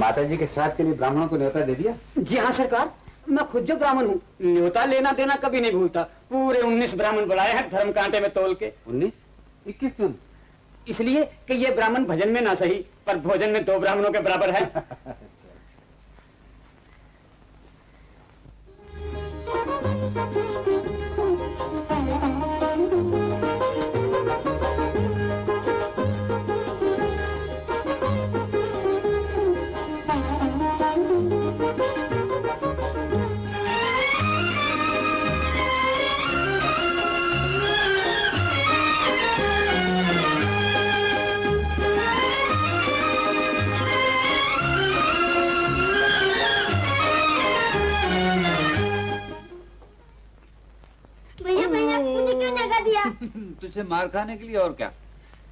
माता जी के श्राद्ध के लिए ब्राह्मणों को न्योता दे दिया? जी हाँ सरकार, मैं खुद जो ब्राह्मण हूँ, न्योता लेना देना कभी नहीं भूलता। पूरे 19 ब्राह्मण बुलाए हैं धर्म कांटे में तोल के। 19? 21 क्यों? इसलिए कि ये ब्राह्मण भजन में ना सही पर भोजन में 2 ब्राह्मणों के बराबर है। तुझे मार खाने के लिए, और क्या।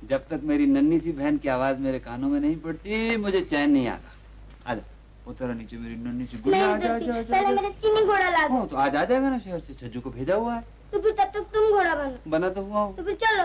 जब तक मेरी नन्ही सी बहन की आवाज मेरे कानों में नहीं पड़ती मुझे चैन नहीं आता। आजा उतर नीचे मेरी नन्ही सी गुड़िया। पहले मेरे चीनी घोड़ा ला दो। तो आज आ जाएगा ना, शहर से छज्जू को भेजा हुआ है। तो फिर तब तक तुम घोड़ा बनो। बना तो हुआ हूँ। तो फिर चलो।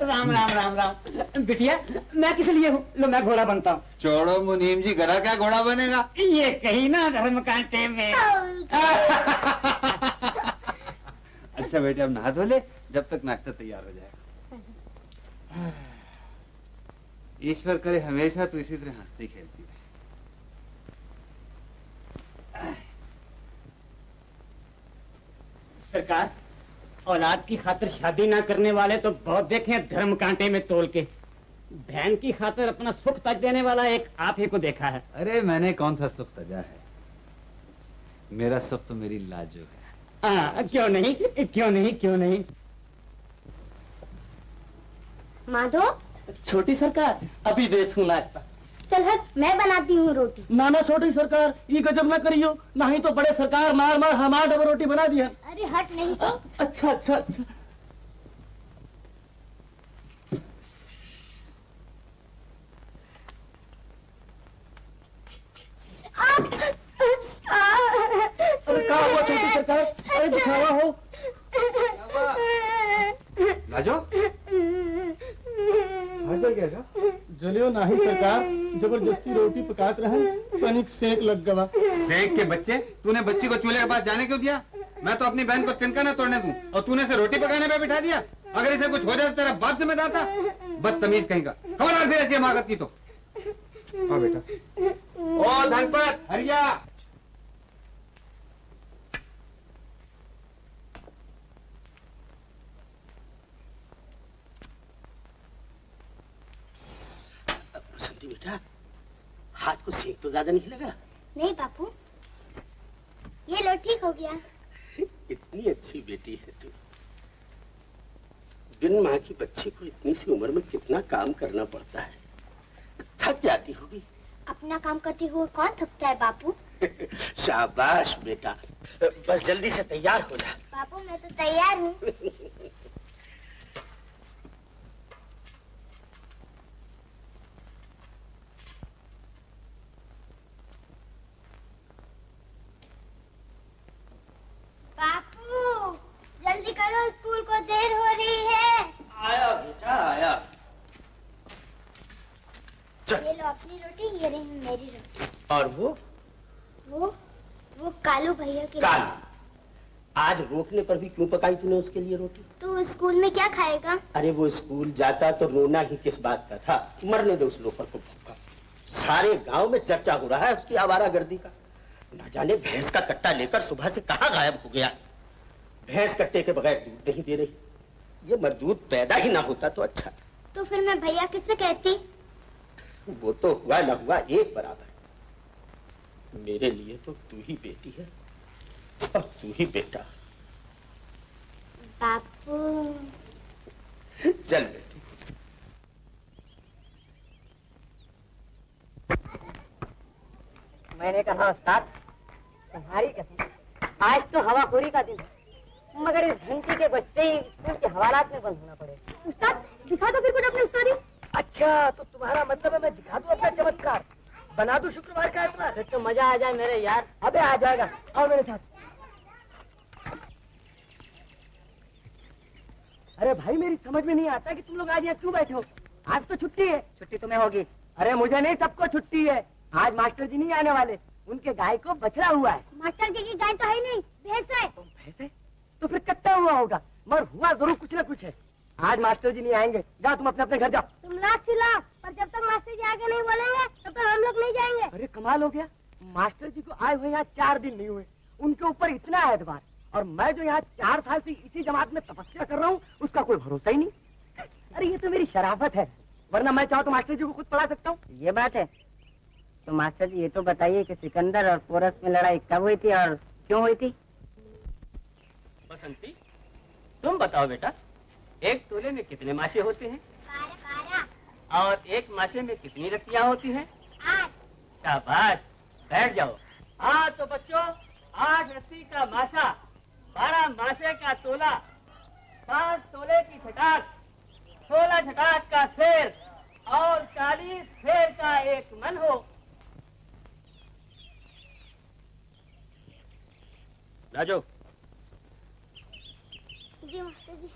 राम राम राम राम। बिटिया मैं किस लिए हूँ? लो मैं घोड़ा बनता हूँ। छोड़ो मुनीम जी, घरा क्या घोड़ा बनेगा? ये कहीं ना धर्म कांटे में। अच्छा बेटे अब नहा धो ले, जब तक नाश्ता तैयार हो जाएगा। ईश्वर करे हमेशा तू इसी तरह हंसती खेलती रहे। सरकार, औलाद की खातिर शादी ना करने वाले तो बहुत देखे हैं धर्म कांटे में तोल के। बहन की खातिर अपना सुख तज देने वाला एक आप ही को देखा है। अरे मैंने कौन सा सुख तजा है, मेरा सुख तो मेरी लाजो है। क्यों नहीं, क्यों नहीं, क्यों नहीं। माधव। छोटी सरकार, अभी देखूं नाश्ता। चल हट, मैं बनाती हूँ रोटी। नाना छोटी सरकार, ये गजब न करियो, नहीं तो बड़े सरकार मार मार हमार डबल रोटी बना दिया। अरे हट नहीं तो। अच्छा अच्छा अच्छा। अरे क्या हुआ छोटी सरकार? अरे दिखावा हो। लाजो हाजर क्या था? जलियो नहीं सरकार, जबरदस्ती रोटी पकात रहे, तनिक सेक लग गया। सेक के बच्चे, तूने बच्ची को चूल्हे के पास जाने क्यों दिया? मैं तो अपनी बहन को तिनका न तोड़ने दूं, और तूने इसे रोटी पकाने पे बिठा दिया। अगर इसे कुछ हो जाए तो तेरा बाप जिम्मेदार था। बदतमीज कहीं का। खबरदार फिर ऐसी हमाकत की तो। हाँ बेटा। ओ धनपत, हरिया। बेटा हाथ को सेक तो ज्यादा नहीं लगा? नहीं बापू, ये लो ठीक हो गया। इतनी अच्छी बेटी है तू। बिन माँ की बच्ची को इतनी सी उम्र में कितना काम करना पड़ता है, थक जाती होगी। अपना काम करते हुए कौन थकता है बापू? शाबाश बेटा, बस जल्दी से तैयार हो जा। बापू मैं तो तैयार हूँ। बापू जल्दी करो, स्कूल को देर हो रही है। आया बेटा आया। ये लो अपनी रोटी, ये रही मेरी रोटी। और वो कालू भैया की। कालू, आज रोकने पर भी क्यों पकाई तूने उसके लिए रोटी? तो स्कूल में क्या खाएगा? अरे वो स्कूल जाता तो रोना ही किस बात का था। मरने दे उस लोफर को भूखा। सारे गांव में चर्चा हो रहा है उसकी आवारागर्दी का। ना जाने भैंस का कट्टा लेकर सुबह से कहाँ गायब हो गया। भैंस कट्टे के बगैर दूध नहीं दे रही। ये मरदूद पैदा ही ना होता तो अच्छा था। तो फिर मैं भैया किससे कहती? वो तो हुआ ना हुआ एक बराबर। मेरे लिए तो तू ही बेटी है और तू ही बेटा। बापू चल बेटी। मैंने कहा उस्ताद, तुम्हारी कसम आज तो हवाखोरी का दिन है, मगर इस घंटी के बजते ही स्कूल के हवालात में बंद होना पड़ेगा। उस्ताद दिखा दो फिर कुछ अपनी उस्तादी। अच्छा तो तुम्हारा मतलब है मैं दिखा दूं अपना चमत्कार, बना दूं शुक्रवार का इतना? फिर तो मजा आ जाए मेरे यार। अबे आ जाएगा, आओ मेरे साथ। अरे भाई मेरी समझ में नहीं आता कि तुम लोग आज यहाँ क्यों बैठे हो। आज तो छुट्टी है। छुट्टी तुम्हें होगी। अरे मुझे नहीं, सबको छुट्टी है। आज मास्टर जी नहीं आने वाले, उनके गाय को बछड़ा हुआ है। मास्टर जी की गाय तो है नहीं, भैंस है। भैंस है? तो फिर कट्टा हुआ होगा, मगर हुआ जरूर कुछ ना कुछ है। आज मास्टर जी नहीं आएंगे, जाओ तुम अपने अपने घर जाओ। तुम लाख खिलाओ, पर जब तक मास्टर जी आगे नहीं बोलेंगे तब तक हम लोग नहीं जाएंगे। अरे कमाल हो गया, मास्टर जी को आए हुए यहाँ 4 दिन नहीं हुए, उनके ऊपर इतना एतबार, और मैं जो यहाँ 4 साल से इसी जमात में तपस्या कर रहा हूँ, उसका कोई भरोसा ही नहीं। अरे ये तो मेरी शराफत है, वरना मैं चाहूँ तो मास्टर जी को खुद पढ़ा सकता हूँ। ये बात है। तो मास्टर जी ये तो बताइए कि सिकंदर और पोरस में लड़ाई कब हुई थी और क्यों हुई थी? बसंती, तुम बताओ बेटा, एक तोले में कितने माशे होते हैं? 12। और एक माशे में कितनी रस्सियां होती हैं? 8। शाबाश, बैठ जाओ। हाँ तो बच्चों, 8 रस्सी का माशा, 12 माशे का तोला, 5 तोले की छटाक, 16 छटाक का शेर और 40 शेर का एक मन हो। राजू, जी मास्टर जी।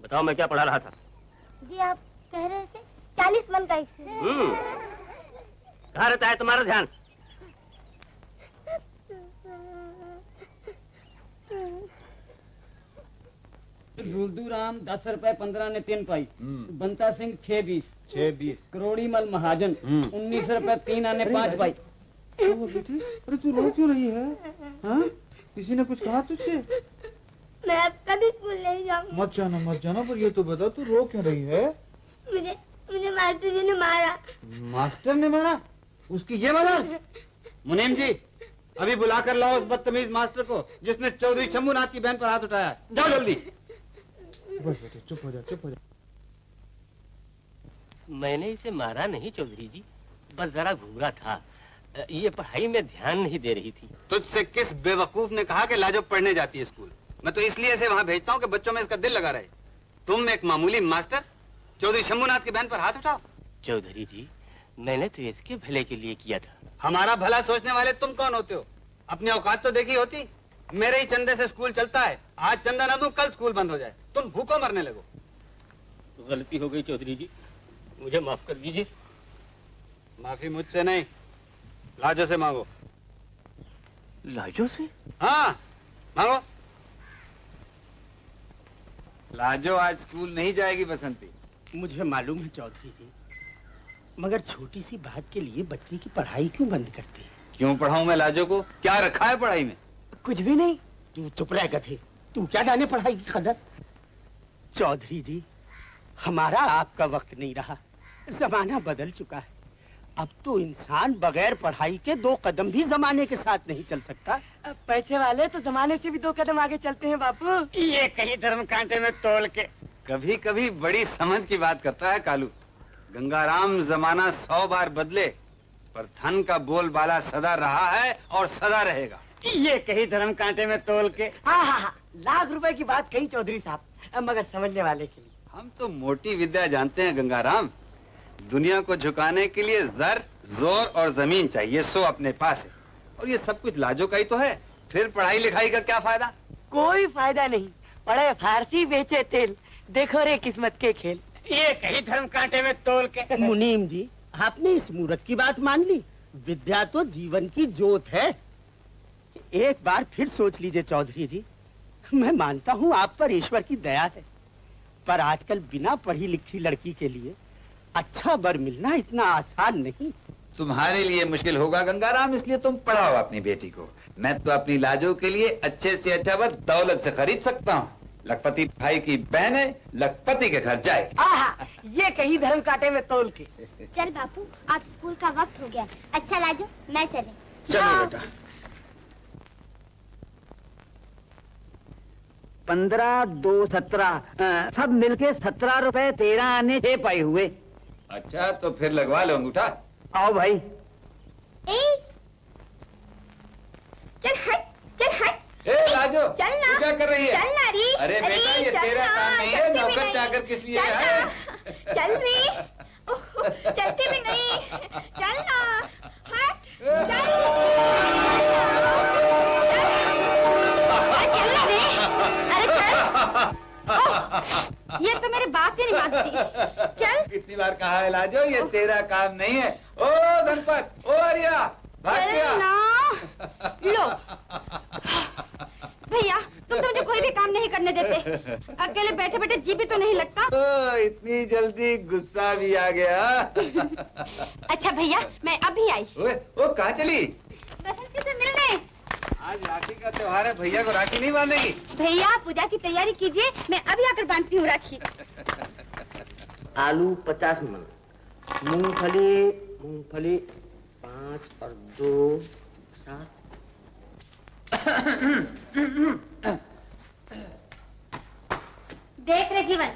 बताओ मैं क्या पढ़ा रहा था? जी आप कह रहे थे 40 मन का एक शेर। कहाँ रहता है तुम्हारा ध्यान? रुल्दू राम 10 रुपए 15 ने 3 पाई। बंता सिंह 6-20। करोड़ी मल महाजन 19 रुपए 3 आने 5 पाई। बेटी, अरे तू रो क्यों रही है? हाँ? किसी ने कुछ कहा तुझसे? मैं अब कभी स्कूल नहीं जाऊंगी। मत जाना, पर ये तो बता तू रो क्यों रही है? मुझे मास्टर जी ने मारा। मास्टर ने मारा? उसकी ये वजह? मुनीम जी, अभी बुला कर लाओ उस बदतमीज मास्टर को जिसने चौधरी शंभूनाथ की बहन पर हाथ उठाया है। जाओ जल्दी। बस बेटे, चुप हो जा। मैंने इसे मारा नहीं चौधरी जी, बस जरा घूरा था। ये पढ़ाई में ध्यान नहीं दे रही थी। तुझसे किस बेवकूफ ने कहा कि लाजो पढ़ने जाती है स्कूल? मैं तो इसलिए इसे वहाँ भेजता हूँ कि बच्चों में इसका दिल लगा रहे। तुम एक मामूली मास्टर चौधरी शंभूनाथ की बहन पर हाथ उठाओ। चौधरी जी, मैंने तो इसके भले के लिए किया था। हमारा भला सोचने वाले तुम कौन होते हो? अपनी औकात तो देखी होती। मेरे ही चंदे से स्कूल चलता है, आज चंदा न दूं कल स्कूल बंद हो जाए, तुम भूखों मरने लगो। गलती हो गई चौधरी जी, मुझे माफ कर दीजिए। माफी मुझसे नहीं, लाजो से मांगो। लाजो से? हाँ मांगो। लाजो आज स्कूल नहीं जाएगी बसंती। मुझे मालूम है चौधरी जी, मगर छोटी सी बात के लिए बच्चे की पढ़ाई क्यों बंद करते हैं? क्यों पढ़ाऊं मैं लाजो को? क्या रखा है पढ़ाई में? कुछ भी नहीं। तू चुप रह गधे, तू क्या जाने पढ़ाई की कदर। चौधरी जी, हमारा आपका वक्त नहीं रहा, जमाना बदल चुका है। अब तो इंसान बगैर पढ़ाई के 2 कदम भी जमाने के साथ नहीं चल सकता। पैसे वाले तो जमाने से भी 2 कदम आगे चलते हैं बापू। ये कहीं धर्म कांटे में तोल के। कभी कभी बड़ी समझ की बात करता है कालू। गंगाराम, जमाना 100 बार बदले पर धन का बोलबाला सदा रहा है और सदा रहेगा। ये कहीं धर्म कांटे में तोल के। हाँ, लाख रुपए की बात कही चौधरी साहब, मगर समझने वाले के लिए। हम तो मोटी विद्या जानते हैं गंगाराम। दुनिया को झुकाने के लिए जर, जोर और जमीन चाहिए, सो अपने पास है। और ये सब कुछ लाजो का ही तो है। फिर पढ़ाई लिखाई का क्या फायदा? कोई फायदा नहीं, पढ़े फारसी बेचे तेल, देखो रे किस्मत के खेल। ये कहीं धर्म कांटे में तोल के। मुनीम जी, आपने इस मूर्ख की बात मान ली। विद्या तो जीवन की जोत है। एक बार फिर सोच लीजिए चौधरी जी। मैं मानता हूँ आप पर ईश्वर की दया है, पर आजकल बिना पढ़ी लिखी लड़की के लिए अच्छा वर मिलना इतना आसान नहीं। तुम्हारे लिए मुश्किल होगा गंगाराम, इसलिए तुम पढ़ाओ अपनी बेटी को। मैं तो अपनी लाजो के लिए अच्छे से अच्छा वर दौलत से खरीद सकता हूँ। लखपति भाई की बहन है, लखपति के घर जाए। ये कहीं धर्म कांटे में तोल के। चल बापू, अब स्कूल का वक्त हो गया। अच्छा लाजो, मैं चले। चलो बेटा। 15, 2, 17 सब मिलके 17 रुपए 13 आने 6 पाई हुए। अच्छा तो फिर लगवा लो अंगूठा। आओ भाई। चल हट। ए लाजो, चल ना। तू क्या कर रही है? चल ना री। अरे बेटा, ये चल तेरा ना, काम नहीं है, चलती भी नौकर नहीं। चाकर किस लिए चल है? ना। चल री। ओह, चलती भी नहीं। चल ना, हट। चल ना रे। अरे चल। ये तो मेरे बाप भी नहीं मानती। चल कितनी बार कहा है लाजो, ये तेरा काम नहीं है। ओ गणपत, ओ अरिया, भाग चल गया। ना। लो भैया, तुम तो मुझे कोई भी काम नहीं करने देते। अकेले बैठे बैठे जी भी तो नहीं लगता। ओ, इतनी जल्दी गुस्सा भी आ गया। अच्छा भैया, मैं अभी आई। ओए, ओ कहाँ चली? बसंती से मिलने। आज राखी का त्योहार है, भैया को राखी नहीं बांधेगी? भैया पूजा की तैयारी कीजिए, मैं अभी आकर बांधती हूँ राखी। आलू 50 मन, मूंगफली 5 और 2 7। देख रहे जीवन,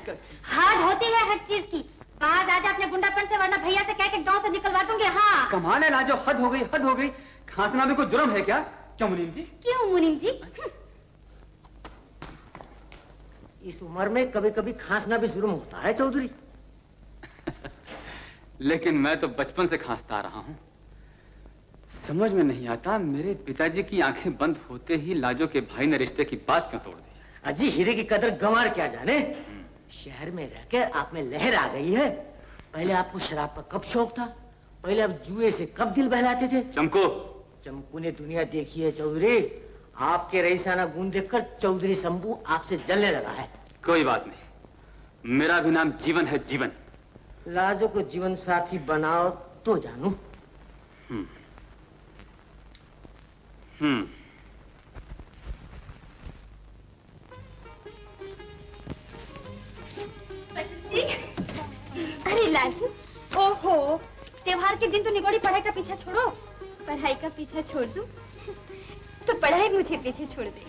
हाथ होती है हर चीज की। बाहर आजा अपने गुंडापन से, वरना भैया से कह के गांव से निकलवा दूंगी। हाँ कमाल है लाजो, हद हो गई, हद हो गई। खांसना भी कोई जुर्म है क्या? क्यों मुनीम जी? क्यों मुनीम जी? इस उम्र में कभी कभी खांसना भी जुर्म होता है चौधरी। लेकिन मैं तो बचपन से खांसता आ रहा हूँ। समझ में नहीं आता, मेरे पिताजी की आंखें बंद होते ही लाजो के भाई ने रिश्ते की बात क्यों तोड़ दी? अजी हीरे की कदर गंवार क्या जाने। शहर में रहकर आप में लहर आ गई है। पहले आपको शराब का कब शौक था? पहले आप जुए से कब दिल बहलाते थे? चंपू ने दुनिया देखी है चौधरी। आपके रईसाना गुण देखकर चौधरी शंभू आपसे जलने लगा है। कोई बात नहीं, मेरा भी नाम जीवन है, जीवन। लाजो को जीवन साथी बनाओ तो जानू। अरे लाजू, ओहो, त्योहार के दिन तो निगोड़ी पढ़ाई का पीछा छोड़ो। पढ़ाई का पीछा छोड़ दूं तो पढ़ाई मुझे पीछे छोड़ दे।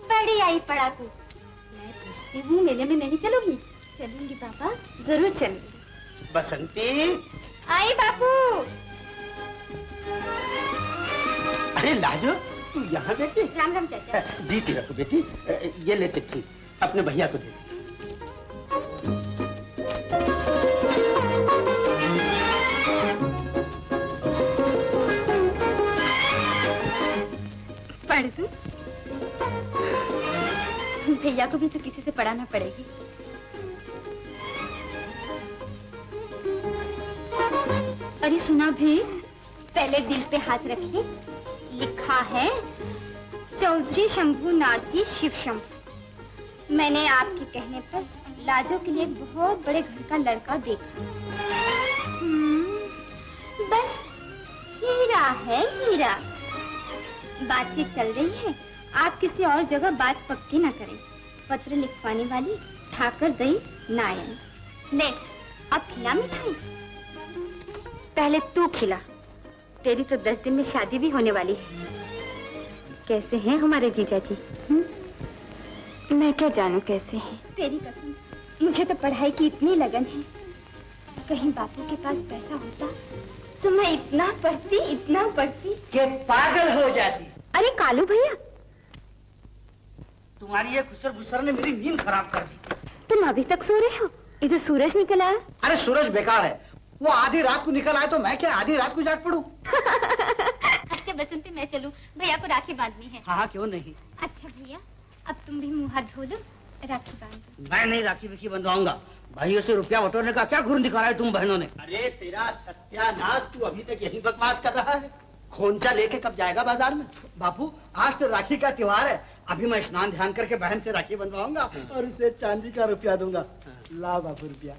बड़ी आई पढ़ाकू। मैं पूछती हूँ, मेले में नहीं चलोगी? चलूंगी पापा, जरूर चलूंगी। बसंती, आई बापू। अरे लाजो, तू यहाँ बैठी? राम राम चाचा। जीती रखो बेटी। ये ले चिट्ठी, अपने भैया को दे। पढ़ दूं? भैया को भी तो किसी से पढ़ाना पड़ेगी। अरे सुना भी, पहले दिल पे हाथ रखिए। लिखा है चौधरी शंभू नाथ जी शिव शंभू। मैंने आपके कहने पर लाजो के लिए एक बहुत बड़े घर का लड़का देखा। बस हीरा है, हीरा। बातचीत चल रही है, आप किसी और जगह बात पक्की ना करें। पत्र लिखवाने वाली ठाकर दई नायन। ले, अब खिला मिठाई। पहले तू खिला, तेरी तो 10 दिन में शादी भी होने वाली है। कैसे हैं हमारे जीजा जी? मैं क्या जानूं कैसे हैं? तेरी कसम, मुझे तो पढ़ाई की इतनी लगन है। कहीं बापू के पास पैसा होता तो मैं इतना पढ़ती कि पागल हो जाती। अरे कालू भैया, तुम्हारी ये खुसर भुसर ने मेरी नींद खराब कर दी। तुम अभी तक सो रहे हो? इधर सूरज निकल आया। अरे सूरज बेकार है, वो आधी रात को निकल आए तो मैं क्या आधी रात को जाग पड़ूं? अच्छा बसंती, मैं चलूं, भैया को राखी बांधनी है। हाँ क्यों नहीं। अच्छा भैया, अब तुम भी मुंह हाथ धो लो, राखी बांध दो। मैं नहीं राखी विखी बंधवाऊंगा। भाइयों से रुपया बटोरने का क्या घुर दिखा रहा है तुम बहनों ने? अरे तेरा सत्यानाश, तू अभी तक यही बकवास कर रहा है। खोंचा लेके कब जाएगा बाजार में? बापू, आज तो राखी का त्योहार है। अभी मैं स्नान ध्यान करके बहन से राखी बंधवाऊंगा और उसे चांदी का रुपया दूंगा। ला बापू रुपया।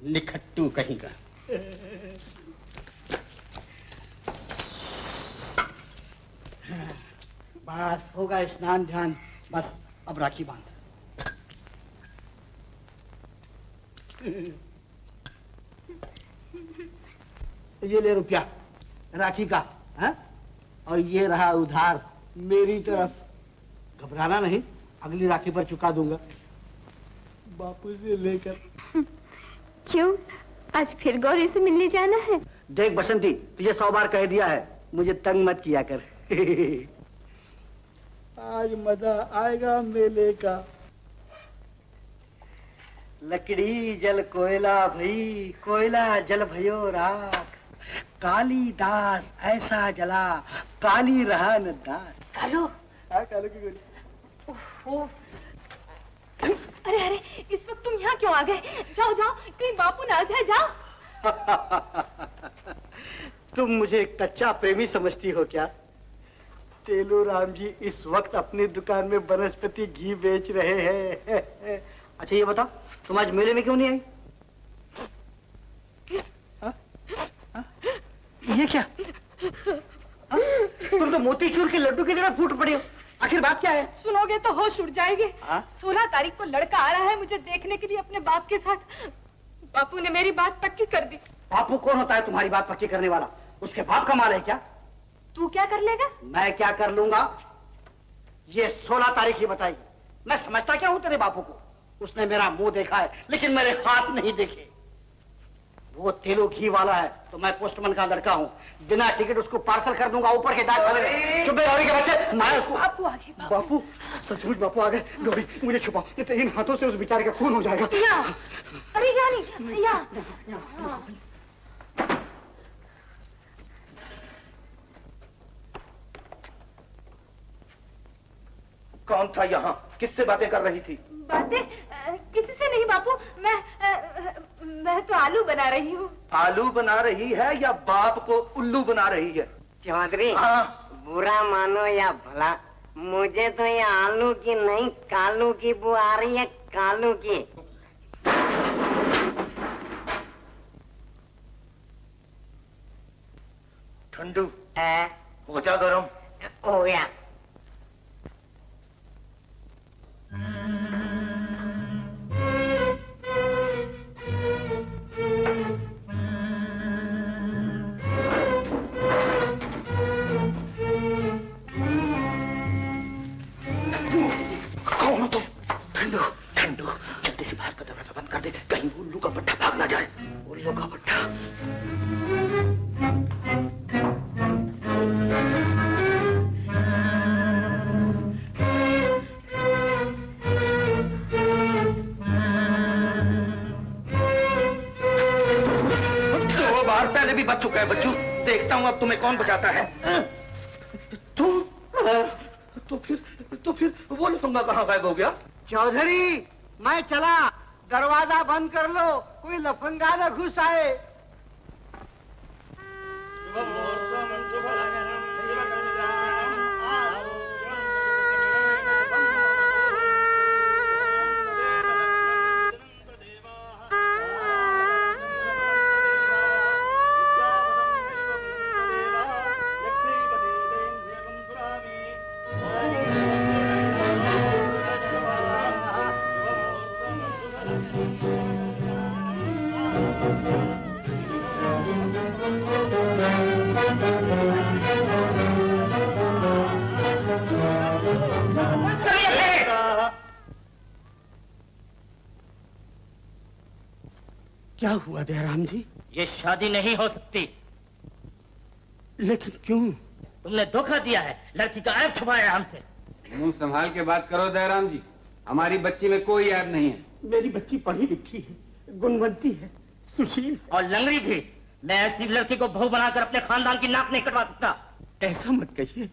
निखट्टू कहीं का। बस होगा स्नान ध्यान, बस अब राखी बांध। ये ले रुपया राखी का, है? और ये रहा उधार मेरी तरफ। घबराना नहीं, अगली राखी पर चुका दूंगा। बापू से लेकर। क्यों, आज फिर गौरी से मिलने जाना है? देख बसंती, तुझे 100 बार कह दिया है, मुझे तंग मत किया कर। आज मजा आएगा मेले का। लकड़ी जल कोयला भई, कोयला जल भयो राख। कालीदास ऐसा जला, काली रहन दास। कालू, हाँ कालू की गोली। ओह, अरे अरे, इस वक्त तुम यहाँ क्यों आ गए? जाओ जाओ, कहीं बापू ना आ जाए, जाओ। तुम मुझे कच्चा प्रेमी समझती हो क्या? तेलूराम जी इस वक्त अपनी दुकान में वनस्पति घी बेच रहे हैं। अच्छा ये बताओ, तुम आज मेले में क्यों नहीं आई? ये क्या? तुम तो मोतीचूर के लड्डू की तरह फूट पड़ी हो। आखिर बात क्या है? सुनोगे तो होश उड़ जाएंगे। 16 तारीख को लड़का आ रहा है मुझे देखने के लिए अपने बाप के साथ। बापू ने मेरी बात पक्की कर दी। बापू कौन होता है तुम्हारी बात पक्की करने वाला? उसके बाप का माल है क्या? तू क्या कर लेगा? मैं क्या कर लूंगा ये 16 तारीख ही बताएगी। मैं समझता क्या हूं तेरे बापू को? उसने मेरा मुंह देखा है लेकिन मेरे हाथ नहीं देखे। वो तेलू घी वाला है तो मैं पोस्टमैन का लड़का हूँ। बिना टिकट उसको पार्सल कर दूंगा ऊपर के डाकखाने में। चुप रहे के बच्चे, मैं उसको। बापू आ गए। बापू, सचमुच बापू आ गए। गौरी मुझे छुपाओ, नहीं तो इन हाथों से उस बेचारे का खून हो जाएगा। अरे यहाँ नहीं, यहाँ। कौन था यहाँ? किससे बातें कर रही थी? बातें किसी से नहीं बापू। मैं तो आलू बना रही हूँ। आलू बना रही है या बाप को उल्लू बना रही है? चौधरी, हाँ। बुरा मानो या भला, मुझे तो ये आलू की नहीं कालू की बू आ रही है, कालू की। ठंडू हो जा गरम। हो गया। कौन हो तुम? ठंडू, ठंडू, जल्दी से बाहर का दरवाजा बंद कर दे, कहीं उल्लू का पट्टा भाग ना जाए। उल्लू का पट्टा। बाहर पहले भी बच चुका है बच्चू। देखता हूँ अब तुम्हें कौन बचाता है। तुम? तो फिर वो लफंगा कहाँ गायब हो गया? चौधरी, मैं चला। दरवाजा बंद कर लो, कोई लफंगा न घुस आए। क्या हुआ दयाराम जी? ये शादी नहीं हो सकती। लेकिन क्यों? तुमने धोखा दिया है, लड़की का ऐब छुपाया हमसे। मुंह संभाल के बात करो दयाराम जी, हमारी बच्ची में कोई ऐब नहीं है। मेरी बच्ची पढ़ी लिखी है, गुणवंती है, सुशील और लंगड़ी भी। मैं ऐसी लड़की को बहू बनाकर अपने खानदान की नाक नहीं कटवा सकता। ऐसा मत कहिए,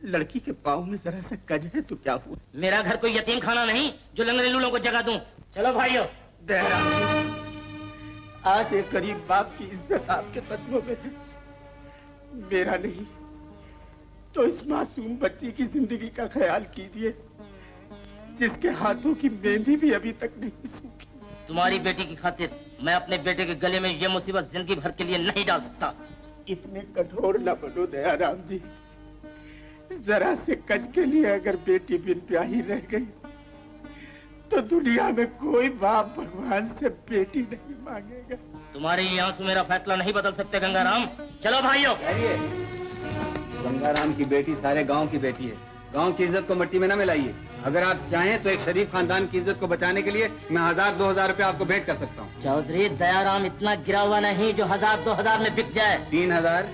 लड़की के पाँव में जरा सा कज है तो क्या हुआ? मेरा घर कोई यतीम खाना नहीं जो लंगड़े लूलों को जगह दूं। चलो भाइयों। दयाराम जी, आज एक गरीब बाप की इज्जत आपके कदमों में है। मेरा नहीं तो इस मासूम बच्ची की जिंदगी का ख्याल कीजिए, जिसके हाथों की मेहंदी भी अभी तक नहीं सूखी। तुम्हारी बेटी की खातिर मैं अपने बेटे के गले में ये मुसीबत जिंदगी भर के लिए नहीं डाल सकता। इतने कठोर न बनो दयाराम जी। जरा से कज के लिए अगर बेटी बिन ब्याही रह गई तो दुनिया में कोई बाप भगवान से बेटी नहीं मांगेगा। तुम्हारे ये आंसू मेरा फैसला नहीं बदल सकते गंगाराम। चलो भाइयों। गंगाराम की बेटी सारे गांव की बेटी है। गांव की इज्जत को मिट्टी में न मिलाइए। अगर आप चाहें तो एक शरीफ खानदान की इज्जत को बचाने के लिए मैं 1000-2000 रुपए आपको भेंट कर सकता हूँ। चौधरी, दयाराम इतना गिरा हुआ नहीं जो 1000-2000 में बिक जाए। 3000,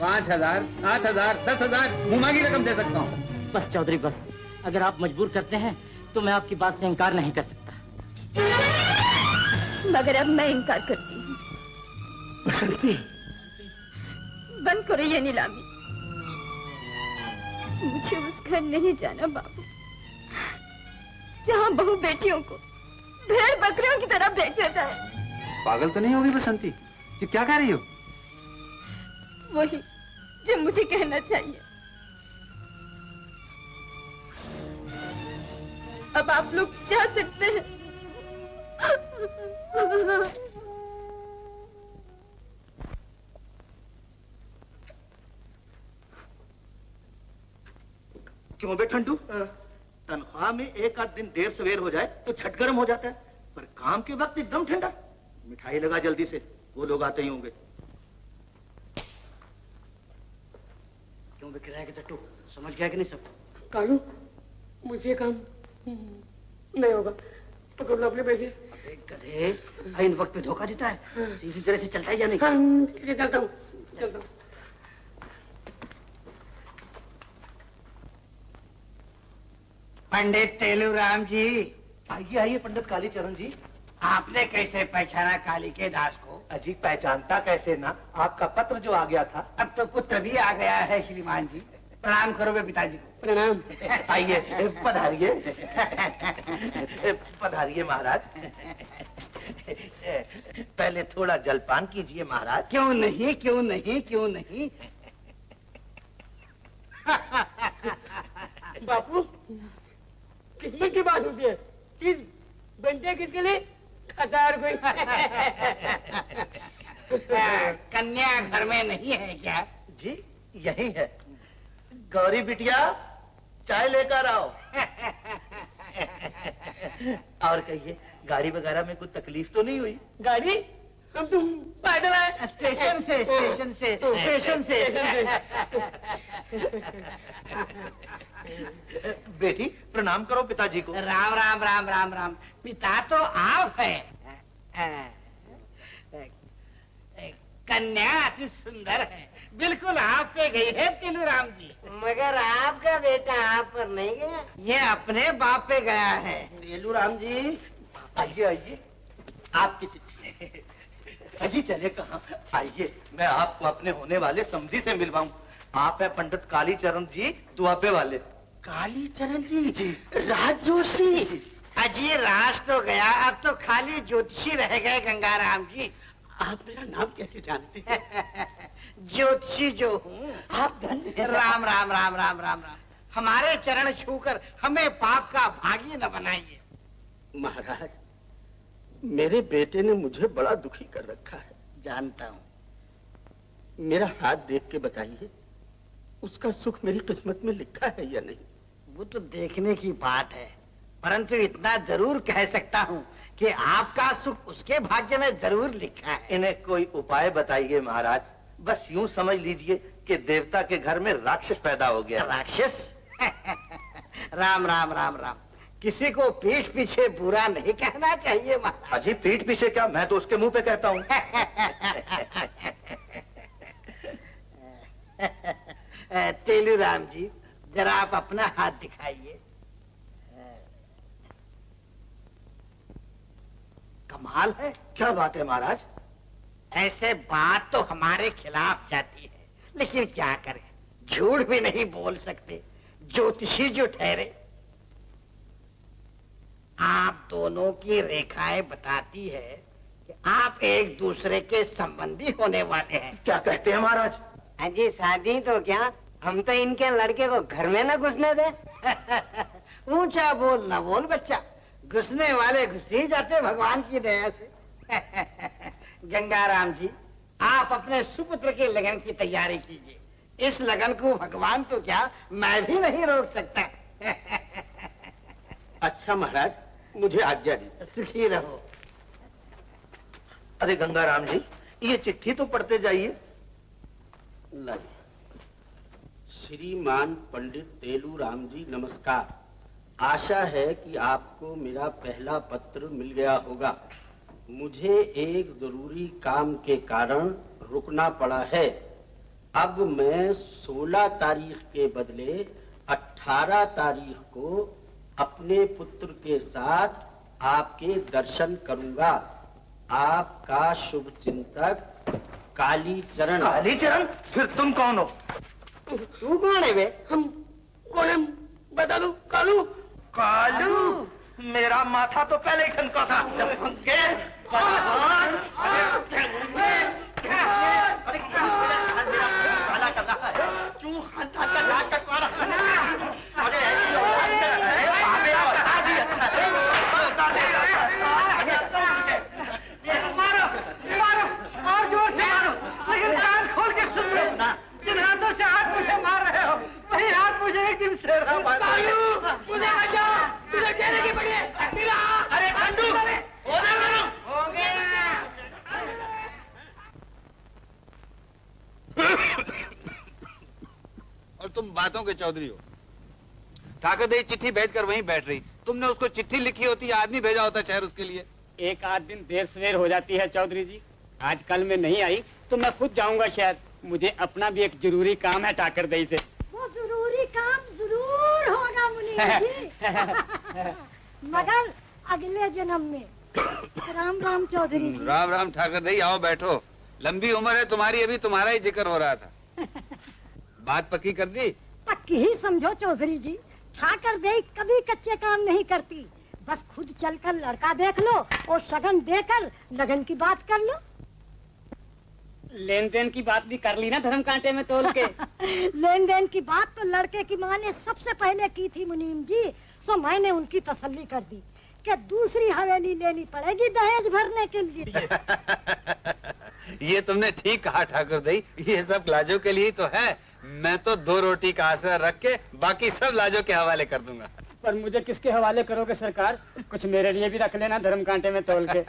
5000, 7000, 10000 मुमागी रकम दे सकता हूँ। बस चौधरी बस, अगर आप मजबूर करते हैं तो मैं आपकी बात से इनकार नहीं कर सकता। मगर अब मैं इनकार करती हूँ। बसंती, बंद करो ये नीलामी। मुझे उस घर नहीं जाना बाबू। जहाँ बहू बेटियों को भेड़ बकरियों की तरह बेचा जाए। पागल तो नहीं होगी बसंती? कि क्या कह रही हो? वही जो मुझे कहना चाहिए। अब आप लोग जा सकते हैं। क्यों बे ठंडू? तनख्वाह में एक आध दिन देर सवेर हो जाए तो झट गर्म हो जाता है, पर काम के वक्त एकदम ठंडा। मिठाई लगा जल्दी से, वो लोग आते ही होंगे। क्यों बिखरा है कि टट्टू? समझ गया कि नहीं सब? कालू, मुझे काम नहीं होगा, पकड़ लो अपने पैसे। अबे गधे, इन वक्त पे धोखा देता है। सीधी तरह से चलता है या नहीं? हाँ, ठीक है, चलता हूँ, चलता हूँ। पंडित तेलूराम जी, आइए आइए पंडित कालीचरण जी। आपने कैसे पहचाना काली के दास को? अजी पहचानता कैसे ना, आपका पत्र जो आ गया था। अब तो पुत्र भी आ गया है श्रीमान जी। प्रणाम करोगे पिताजी को? प्रणाम। आइए पधारिए। पधारिए महाराज। पहले थोड़ा जलपान कीजिए महाराज। क्यों नहीं, क्यों नहीं, क्यों नहीं। बापू, किस्मत की बात होती है, चीज बनते हैं किसके लिए? खतार कोई। कन्या घर में नहीं है क्या? जी यही है। गौरी बिटिया, चाय लेकर आओ। और कहिए, गाड़ी वगैरह में कोई तकलीफ तो नहीं हुई? गाड़ी? हम तुम पैदल आए? स्टेशन से, स्टेशन से, स्टेशन से। बेटी प्रणाम करो पिताजी को। राम राम राम राम राम। पिता तो आप है। कन्या अति सुंदर है, बिल्कुल आप पे गई है तेलूराम जी। मगर आपका बेटा आप पर नहीं गया? ये अपने बाप पे गया है। तेलूराम जी आइए आइए, आपकी चिट्ठी। अजी चले कहाँ? आइए मैं आपको अपने होने वाले समधी से मिलवाऊं। आप है पंडित कालीचरण जी, दुआबे वाले। कालीचरण जी? जी। राज जोशी। अजी राज तो गया, अब तो खाली ज्योतिषी रह गए गंगाराम जी। आप मेरा नाम कैसे जानते हैं? ज्योतिषी जो हूँ। आप धन्य हैं। राम राम राम राम राम राम। हमारे चरण छूकर हमें पाप का भागी न बनाइए। महाराज, मेरे बेटे ने मुझे बड़ा दुखी कर रखा है। जानता हूँ। मेरा हाथ देख के बताइए, उसका सुख मेरी किस्मत में लिखा है या नहीं? वो तो देखने की बात है, परंतु इतना जरूर कह सकता हूँ कि आपका सुख उसके भाग्य में जरूर लिखा है। इन्हें कोई उपाय बताइए महाराज। बस यूं समझ लीजिए कि देवता के घर में राक्षस पैदा हो गया। राक्षस? राम राम राम राम। किसी को पीठ पीछे बुरा नहीं कहना चाहिए महाराज। अजी पीठ पीछे क्या, मैं तो उसके मुंह पे कहता हूँ। तेलूराम जी, जरा आप अपना हाथ दिखाइए। कमाल है। क्या बात है महाराज? ऐसे बात तो हमारे खिलाफ जाती है, लेकिन क्या करें, झूठ भी नहीं बोल सकते, ज्योतिषी जो ठहरे। आप दोनों की रेखाएं बताती है कि आप एक दूसरे के संबंधी होने वाले हैं। क्या कहते हैं महाराज? अजी शादी तो क्या, हम तो इनके लड़के को घर में न घुसने दे। ऊंचा बोल ना बोल बच्चा, घुसने वाले घुस ही जाते भगवान की दया से। गंगाराम जी, आप अपने सुपुत्र के लगन की तैयारी कीजिए। इस लगन को भगवान तो क्या, मैं भी नहीं रोक सकता। अच्छा महाराज, मुझे आज्ञा दी। सुखी रहो। अरे गंगाराम जी, ये चिट्ठी तो पढ़ते जाइए। नहीं। श्रीमान पंडित तेलूराम जी नमस्कार। आशा है कि आपको मेरा पहला पत्र मिल गया होगा। मुझे एक जरूरी काम के कारण रुकना पड़ा है। अब मैं 16 तारीख के बदले 18 तारीख को अपने पुत्र के साथ आपके दर्शन करूंगा। आपका शुभ चिंतक कालीचरण। कालीचरण? फिर तुम कौन हो? तू कौन है बे? हम कौन है बता दो। कालू। कालू? रहा था तो पहले ही ठनका था। जब भंगे काला कर रहा है, क्यों खानदान का लाज कटवा रहा है? अरे ऐसी औलाद है, बाबे बता दी अच्छा है, बता देगा। मारो मारो और जोर से मारो, लेकिन कान खोल के सुन लो। जिन हाथों से हाथ मुझे मार रहे हो वही हाथ मुझे एक दिन से मुझे बचाओ, तुझे कहने की पड़ी है। अरे खंडू हो गया। और तुम बातों के चौधरी हो। ठाकर दे चिट्ठी भेजकर वहीं बैठ रही, तुमने उसको चिट्ठी लिखी होती या आदमी भेजा होता शहर उसके लिए? एक आध दिन देर सवेर हो जाती है चौधरी जी। आज कल में नहीं आई तो मैं खुद जाऊंगा शहर। मुझे अपना भी एक जरूरी काम है ठाकर दई से। वो जरूरी काम जरूर होगा मुनीम जी। मगर अगले जन्म में। राम राम चौधरी जी। राम राम ठाकर दई, आओ बैठो। लंबी उम्र है तुम्हारी, अभी तुम्हारा ही जिक्र हो रहा था। बात पक्की कर दी? पक्की ही समझो चौधरी जी। ठाकर दे कभी कच्चे काम नहीं करती। बस खुद चलकर लड़का देख लो और शगन देकर लगन की बात कर लो। लेन देन की बात भी कर ली ना धर्म कांटे में तोल के। लेन देन की बात तो लड़के की माँ ने सबसे पहले की थी मुनीम जी। सो मैंने उनकी तसल्ली कर दी कि दूसरी हवेली लेनी पड़ेगी दहेज भरने के लिए। ये तुमने ठीक कहा ठाकुर दई, ये सब लाजो के लिए तो है। मैं तो 2 रोटी का आसरा रख के बाकी सब लाजो के हवाले कर दूंगा। पर मुझे किसके हवाले करोगे सरकार? कुछ मेरे लिए भी रख लेना धर्म कांटे में तोल के।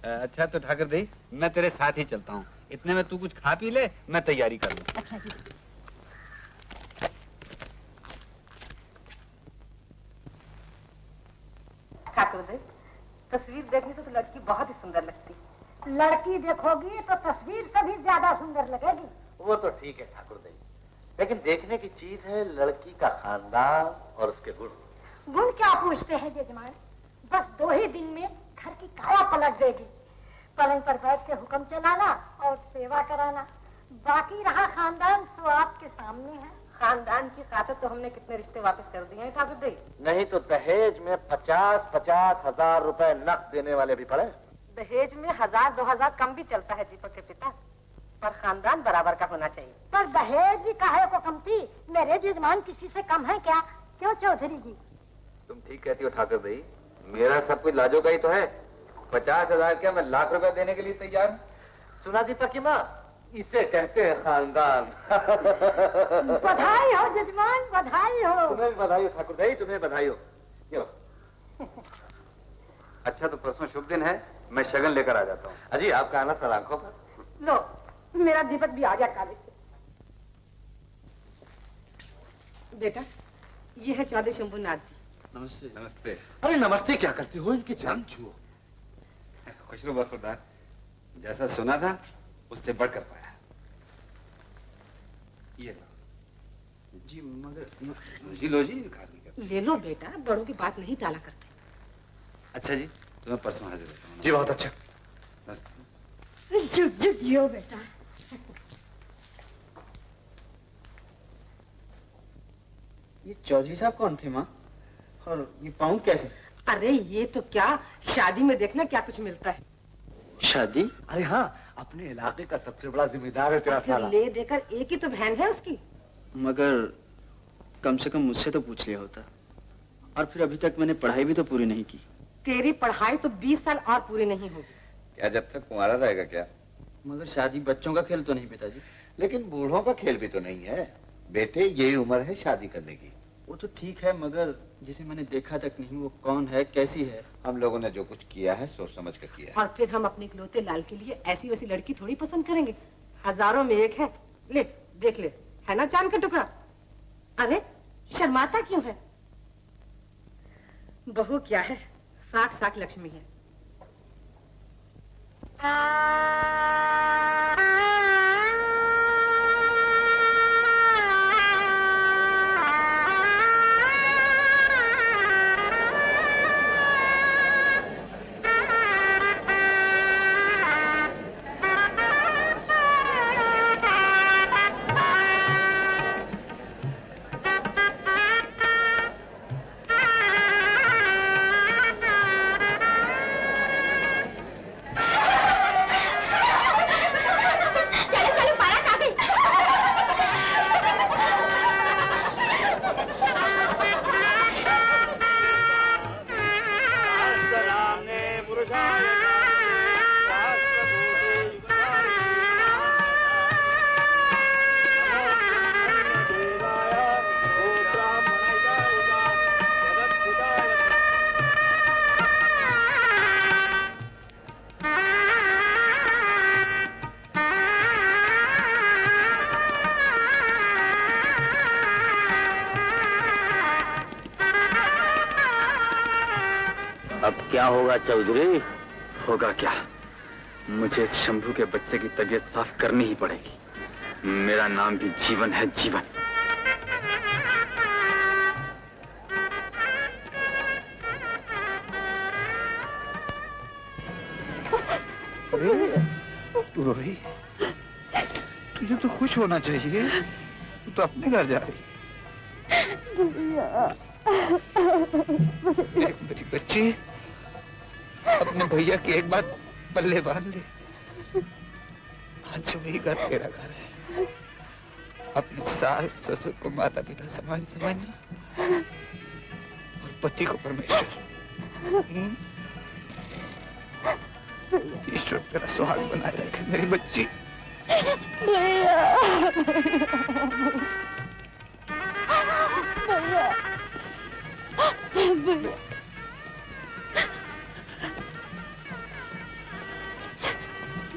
अच्छा तो ठाकुर दई, मैं तेरे साथ ही चलता हूँ। इतने में तू कुछ खा पी ले, मैं तैयारी कर लूँ। अच्छा जी। ठाकुर दे, तस्वीर देखने से तो लड़की बहुत ही सुंदर लगती है। लड़की देखोगी तो तस्वीर से भी ज्यादा सुंदर लगेगी। वो तो ठीक है ठाकुर दई, लेकिन देखने की चीज है लड़की का खानदान और उसके गुण। गुण क्या पूछते हैं जजमान? बस 2 ही दिन में घर की काया पलट देगी। पलंग पर बैठ के हुक्म चलाना और सेवा कराना। बाकी रहा खानदान सो आपके सामने है। खानदान की खातिर तो हमने कितने रिश्ते वापस कर दिए हैं ठाकुर दे। नहीं तो दहेज में 50-50 हजार रुपए नकद देने वाले भी पड़े। दहेज में 1000-2000 कम भी चलता है दीपक के पिता, पर खानदान बराबर का होना चाहिए। पर दहेज भी काहे को कम थी? मेरे जजमान किसी से कम है क्या? क्यों चौधरी जी? तुम ठीक कहती हो ठाकुर दई, मेरा सब कुछ लाजो का ही तो है। 50,000 क्या, मैं लाख रुपए देने के लिए तैयार हूँ। सुना दीपक की माँ, इसे कहते हैं खानदान। बधाई हो जजमान, बधाई हो। तुम्हें भी बधाई हो ठाकुर दई, तुम्हें बधाई हो। ये लो। अच्छा तो परसों शुभ दिन है, मैं शगन लेकर आ जाता हूँ। अजी आपका आना सर आंखों पर। लो, मेरा दीपक भी आ गया कॉलेज से। बेटा, ये है चौधरी शंभुनाथ जी। नमस्ते। नमस्ते। अरे नमस्ते क्या करती हो, इनकी जान छुओ। खुशरू बरखुरदार, जैसा सुना था उससे बढ़कर पाया। ये लो जी। मगर जी लो जी, खार नहीं करते। ले लो बेटा, बड़ों की बात नहीं टाला करते। अच्छा जी, तो मैं परसों हाजिर रहता हूँ। जी बहुत अच्छा। नमस्ते। जुग जुग जियो बेटा। ये चौधरी साहब कौन थे माँ? और ये पाऊँ कैसे? अरे ये तो क्या, शादी में देखना क्या कुछ मिलता है। शादी? अरे हाँ, अपने इलाके का सबसे बड़ा जिम्मेदार है तेरा फिर साला। ले देकर एक ही तो बहन है उसकी। मगर कम से कम मुझसे तो पूछ लिया होता। और फिर अभी तक मैंने पढ़ाई भी तो पूरी नहीं की। तेरी पढ़ाई तो 20 साल और पूरी नहीं होगी। क्या जब तक कुंवारा रहेगा क्या? मगर शादी बच्चों का खेल तो नहीं पिताजी। लेकिन बूढ़ों का खेल भी तो नहीं है बेटे, यही उम्र है शादी करने की। वो तो ठीक है, मगर जिसे मैंने देखा तक नहीं, वो कौन है, कैसी है? हम लोगों ने जो कुछ किया है सोच समझ कर किया है। और फिर हम अपने इकलौते लाल के लिए ऐसी वैसी लड़की थोड़ी पसंद करेंगे। हजारों में एक है। ले देख ले, है ना चांद का टुकड़ा। अरे शर्माता क्यों है? बहू क्या है, साक्षात लक्ष्मी है। अब क्या होगा चौधरी? होगा क्या, मुझे इस शंभू के बच्चे की तबीयत साफ करनी ही पड़ेगी। मेरा नाम भी जीवन है, जीवन। तू रो रही है? तुझे तो खुश होना चाहिए, तू तो अपने घर जा रही है। एक मेरी बच्ची, अपने भैया की एक बात पल्ले बांध ले। आज से वही घर तेरा घर है। अपने सास ससुर को माता पिता समान समझना और पति को परमेश्वर। ईश्वर तेरा सुहाग बनाए रखे मेरी बच्ची।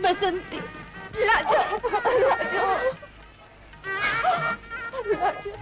बसंती, लाजो, लाजो, लाजो।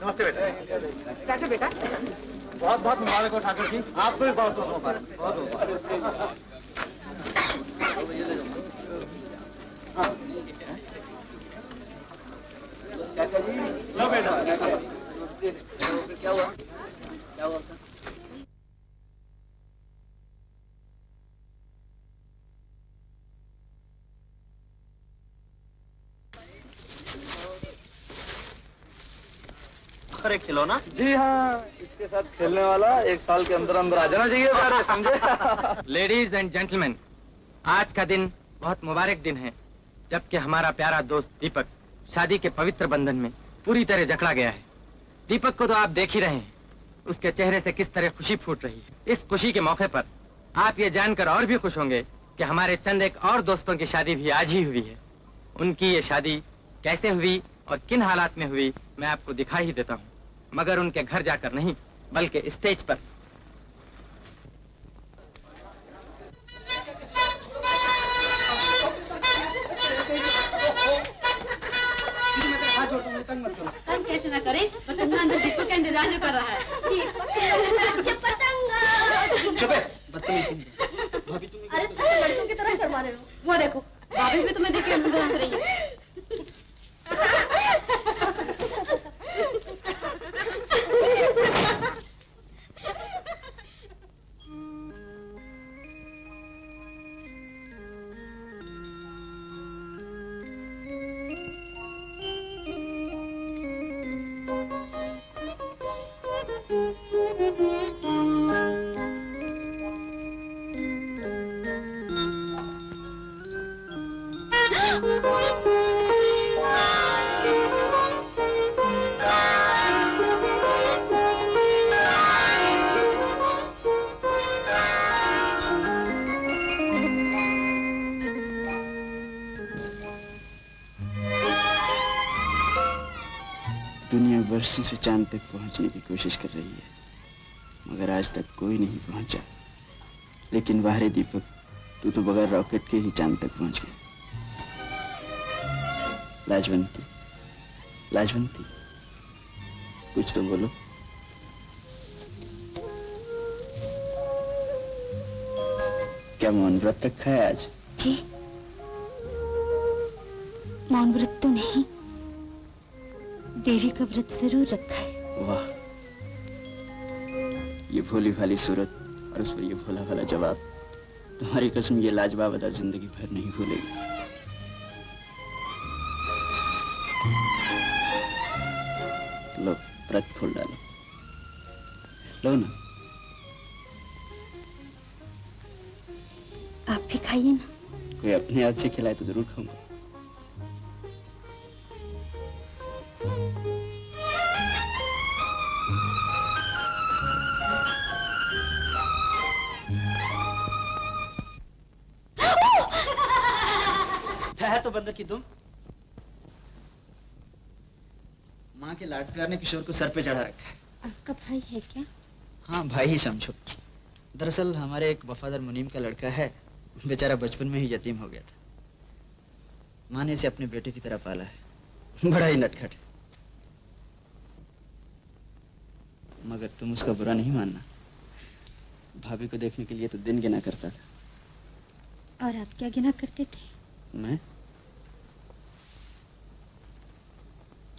नमस्ते बेटा। बैठो बेटा। बहुत बहुत मुबारक हो ठाकुर जी। आपको भी बहुत बहुत मुबारक, बहुत मुबारक। लो बेटा। क्या हुआ? क्या हुआ? अरे खिलौना? जी हाँ, इसके साथ खेलने वाला 1 साल के अंदर अंदर आ जाना चाहिए सारे, समझे? लेडीज एंड जेंटलमैन, आज का दिन बहुत मुबारक दिन है, जबकि हमारा प्यारा दोस्त दीपक शादी के पवित्र बंधन में पूरी तरह जकड़ा गया है। दीपक को तो आप देख ही रहे हैं, उसके चेहरे से किस तरह खुशी फूट रही है। इस खुशी के मौके पर आप ये जानकर और भी खुश होंगे कि हमारे चंद एक और दोस्तों की शादी भी आज ही हुई है। उनकी ये शादी कैसे हुई और किन हालात में हुई मैं आपको दिखा ही देता हूँ, मगर उनके घर जाकर नहीं, बल्कि स्टेज पर। तंग कैसे ना करें, पतंगा अंदर दीपक का इंतजार जो कर रहा है। पतंगा। चुप है, बदतमीज। अरे तुम लड़कों की तरह शर्मा रहे हो। वो देखो, भाभी भी तुम्हें देख के अंदर हंस रही है। दुनिया वर्षों से चांद तक पहुंचने की कोशिश कर रही है, मगर आज तक कोई नहीं पहुंचा। लेकिन वाह रे दीपक, तू तो बगैर रॉकेट के ही चांद तक पहुंच गया। लाजवंती, लाजवंती, कुछ तो बोलो। क्या मौन व्रत रखा है आज? जी, मौन व्रत तो नहीं, देवी का व्रत जरूर रखा है। वाह, ये भोली भाली सूरत और उस पर ये भोला भाला जवाब, तुम्हारी कसम ये लाजवाब अदा जिंदगी भर नहीं भूलेगी। लो व्रत खोल डालो, लो ना। आप भी खाइए ना। कोई अपने हाथ से खिलाए तो जरूर खाऊंगा। है तो बंदर की दुम। माँ के लाड प्यार ने किशोर को सर पे चढ़ा रखा है। आपका भाई है क्या? हाँ भाई ही समझो। दरअसल हमारे एक वफादार मुनीम का लड़का है, बेचारा बचपन में ही यतीम हो गया था। माँ ने इसे अपने बेटे की तरह पाला है, बड़ा ही नटखट है। मगर तुम उसका बुरा नहीं मानना। भाभी को देखने के लिए तो दिन गिना करता था। और आप क्या गिना करते थे? मैं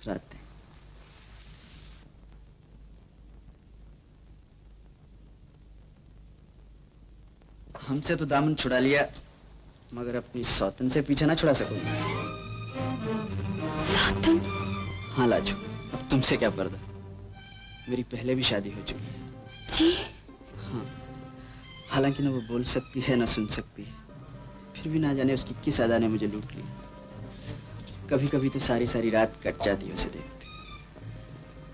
रातें। हमसे तो दामन छुड़ा लिया, मगर अपनी सौतन से पीछे ना छुड़ा सकूंगा। सौतन? हाँ लाजो, अब तुमसे क्या पर्दा। मेरी पहले भी शादी हो चुकी है। जी? हाँ, हालांकि ना वो बोल सकती है ना सुन सकती है, फिर भी ना जाने उसकी किस अदा ने मुझे लूट लिया। कभी कभी तो सारी सारी रात कट जाती है उसे देखते,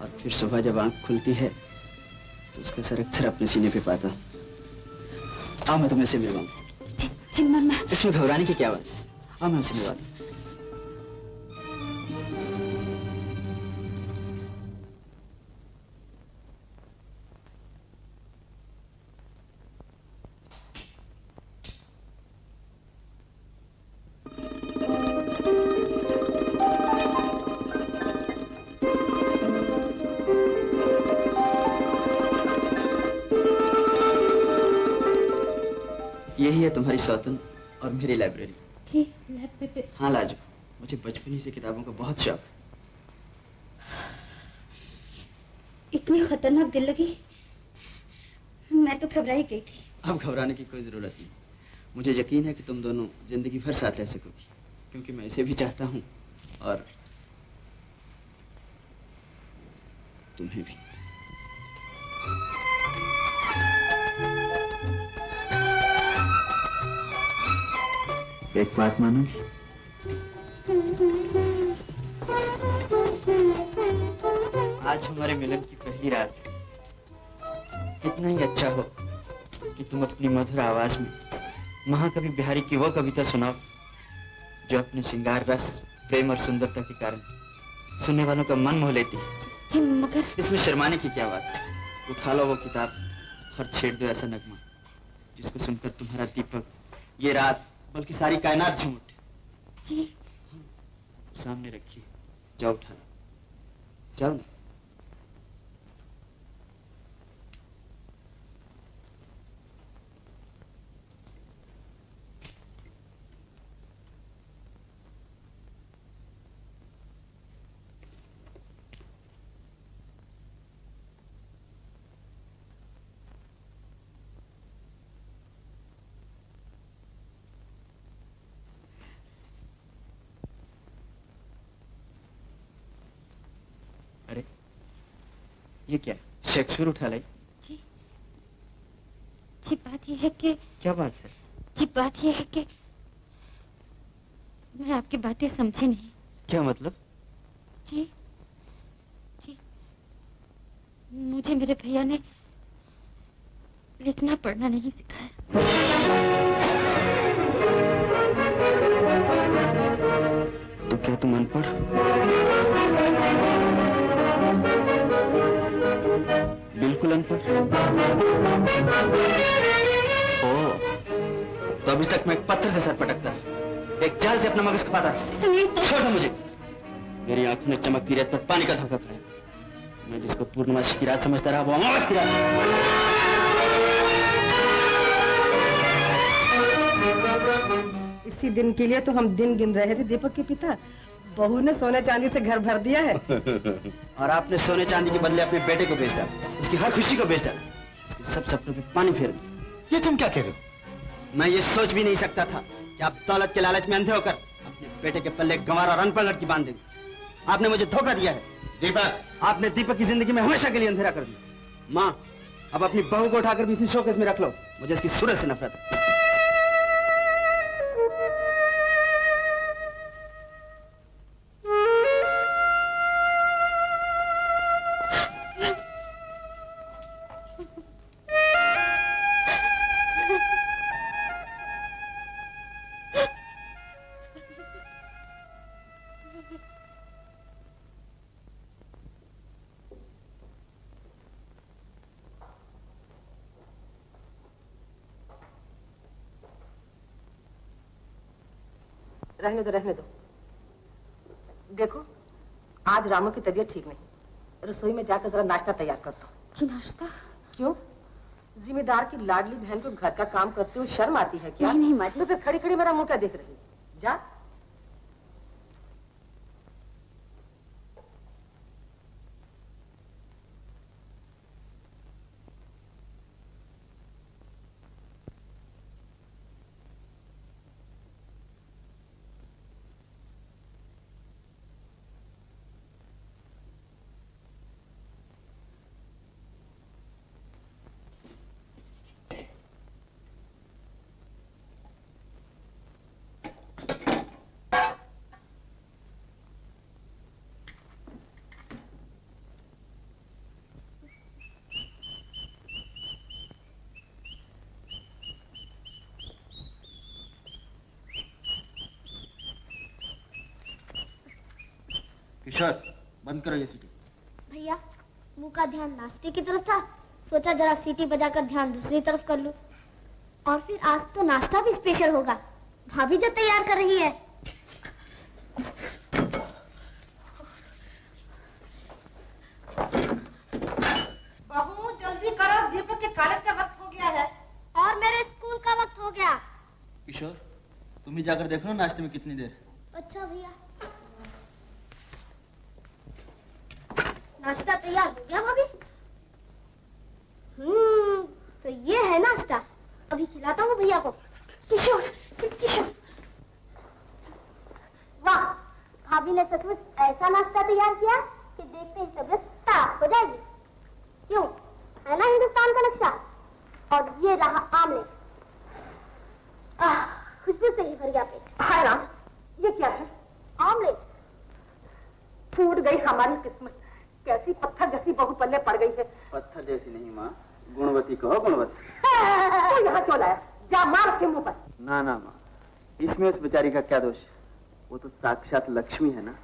और फिर सुबह जब आंख खुलती है तो उसका सर अक्सर अपने सीने पे पाता। आओ मैं तुम्हें से मिलवाऊं। इसमें घबराने की क्या बात है, आओ मैं उसे मिलवाता हूं। यही है तुम्हारी सौतन और मेरी लाइब्रेरी। जी, लाइब्रेरी। हाँ लाजो, मुझे बचपन ही से किताबों का बहुत शौक है। इतनी खतरनाक दिल लगी, मैं तो घबरा ही गई थी। अब घबराने की कोई जरूरत नहीं। मुझे यकीन है कि तुम दोनों जिंदगी भर साथ रह सकोगी, क्योंकि मैं इसे भी चाहता हूँ और तुम्हें भी। एक बात मानोगी? आज हमारे मिलन की पहली रात है। इतना ही अच्छा हो कि तुम अपनी मधुर आवाज में महाकवि बिहारी की वो कविता सुनाओ जो अपने श्रृंगार रस, प्रेम और सुंदरता के कारण सुनने वालों का मन मोह लेती है। मगर इसमें शर्माने की क्या बात है? उठा लो वो किताब और छेड़ दो ऐसा नगमा जिसको सुनकर तुम्हारा दीपक, ये रात, बल्कि सारी कायनात झूम उठे। जी। सामने रखिए, जाओ उठा लो, जाओ ना। अरे ये क्या, शेक्सपियर उठा लाई? जी, जी बात ये है कि। क्या बात है? जी बात ये है कि मैं आपकी बातें समझी नहीं। क्या मतलब? जी, जी, मुझे मेरे भैया ने लिखना पढ़ना नहीं सिखाया। तो क्या तुम अनपढ़? बिल्कुल अनपढ़? ओ, तो अभी तक मैं एक पत्थर से सर पटकता, एक जाल से अपना मगज खपाता। छोड़ो मुझे। मेरी आंखों ने चमकती रेत पर पानी का धोखा खाया। मैं जिसको पूर्णमासी की रात समझता रहा वो अमावस की रात। इसी दिन के लिए तो हम दिन गिन रहे थे दीपक के पिता। बहू ने सोने चांदी से घर भर दिया है। और आपने सोने चांदी के बदले अपने बेटे को बेच डाला, उसकी हर खुशी को बेच डाला, उसके सब सपनों पे पानी फेर दिया। ये तुम क्या कह रहे हो? मैं ये सोच भी नहीं सकता था कि आप दौलत के लालच में अंधे होकर अपने बेटे के पल्ले गंवार और अनपढ़ लड़की बांध देंगे। आपने मुझे धोखा दिया है दीपक। आपने दीपक की जिंदगी में हमेशा के लिए अंधेरा कर दिया। माँ, अब अपनी बहू को उठाकर भी इसी शोकेस में रख लो। मुझे इसकी सूरत से नफरत है। रहने दो। देखो, आज रामू की तबीयत ठीक नहीं। रसोई में जाकर जरा नाश्ता तैयार कर दो। जी नाश्ता? क्यों? जिम्मेदार की लाडली बहन को घर का काम करते हुए शर्म आती है क्या? नहीं माँ जी। तो फिर खड़ी खड़ी मेरा मुंह क्या देख रही? जा। किशोर, बंद करो ये सीटी। भैया, मुंह का ध्यान नाश्ते की तरफ था, सोचा जरा सीटी बजाकर ध्यान दूसरी तरफ कर लूं। और फिर आज तो नाश्ता भी स्पेशल होगा, भाभी जो तैयार कर रही है। बहू जल्दी करो, दीपक के कॉलेज का वक्त हो गया है। और मेरे स्कूल का वक्त हो गया। किशोर, तुम ही जाकर देखो ना नाश्ते में कितनी देर। अच्छा भैया। नाश्ता तैयार हो गया भाभी? तो ये है नाश्ता। अभी खिलाता हूँ भैया को। किशोर, किशोर। वाह, भाभी ने सचमुच ऐसा नाश्ता तैयार किया कि देखते ही तबीयत साफ हो जाएगी। क्यों, है ना हिंदुस्तान का नक्शा? और ये रहा आमलेट। खुशबू से ही भर गया पेट। हाय राम, ये क्या है? आमलेट। फूट गई हमारी किस्मत। कैसी पत्थर जैसी बहू पल्ले पड़ गई है। पत्थर जैसी नहीं माँ, गुणवती कहो, गुणवती। तो यहाँ क्यों लाया? जा मार उसके मुंह पर। ना ना माँ, इसमें उस बेचारी का क्या दोष? वो तो साक्षात लक्ष्मी है ना,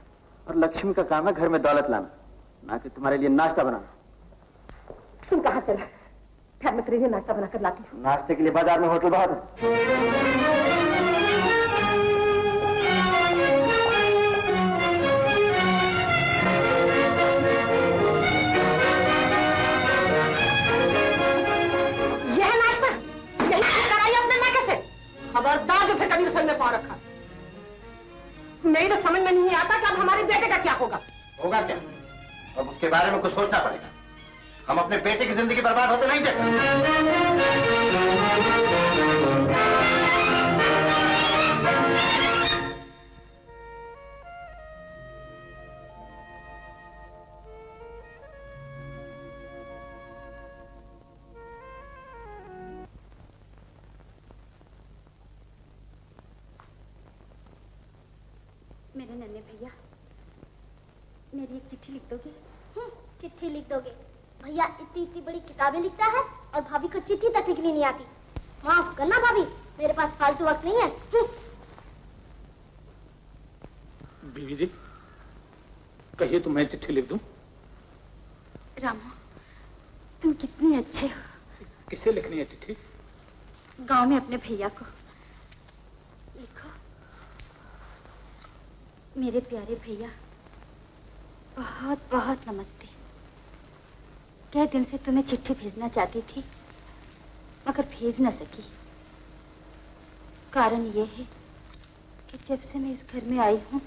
और लक्ष्मी का काम है घर में दौलत लाना, ना कि तुम्हारे लिए नाश्ता बनाना। तुम कहाँ चला? ठहर, मैं तेरे लिए नाश्ता बनाकर लाती हूँ। नाश्ते के लिए बाजार में होटल बहुत है। खबरदार जो फिर कभी रसोई में पाँव रखा। मेरी तो समझ में नहीं आता कि अब हमारे बेटे का क्या होगा। होगा क्या? अब उसके बारे में कुछ सोचना पड़ेगा। हम अपने बेटे की जिंदगी बर्बाद होते नहीं देते। मेरे नन्हे भैया, मेरी एक चिट्ठी लिख दोगे? चिट्ठी लिख दोगे? भैया इतनी इतनी बड़ी किताबें लिखता है और भाभी को चिट्ठी तक लिखनी नहीं आती। माफ करना भाभी, मेरे पास फालतू वक्त नहीं है। बीवी जी, कहिए तो मैं चिट्ठी लिख दूं। रामू, तुम कितने अच्छे हो। किसे लिखनी है चिट्ठी? गांव में अपने भैया को लिखो। मेरे प्यारे भैया, बहुत बहुत नमस्ते। कई दिन से तुम्हें चिट्ठी भेजना चाहती थी, मगर भेज न सकी। कारण ये है कि जब से मैं इस घर में आई हूँ,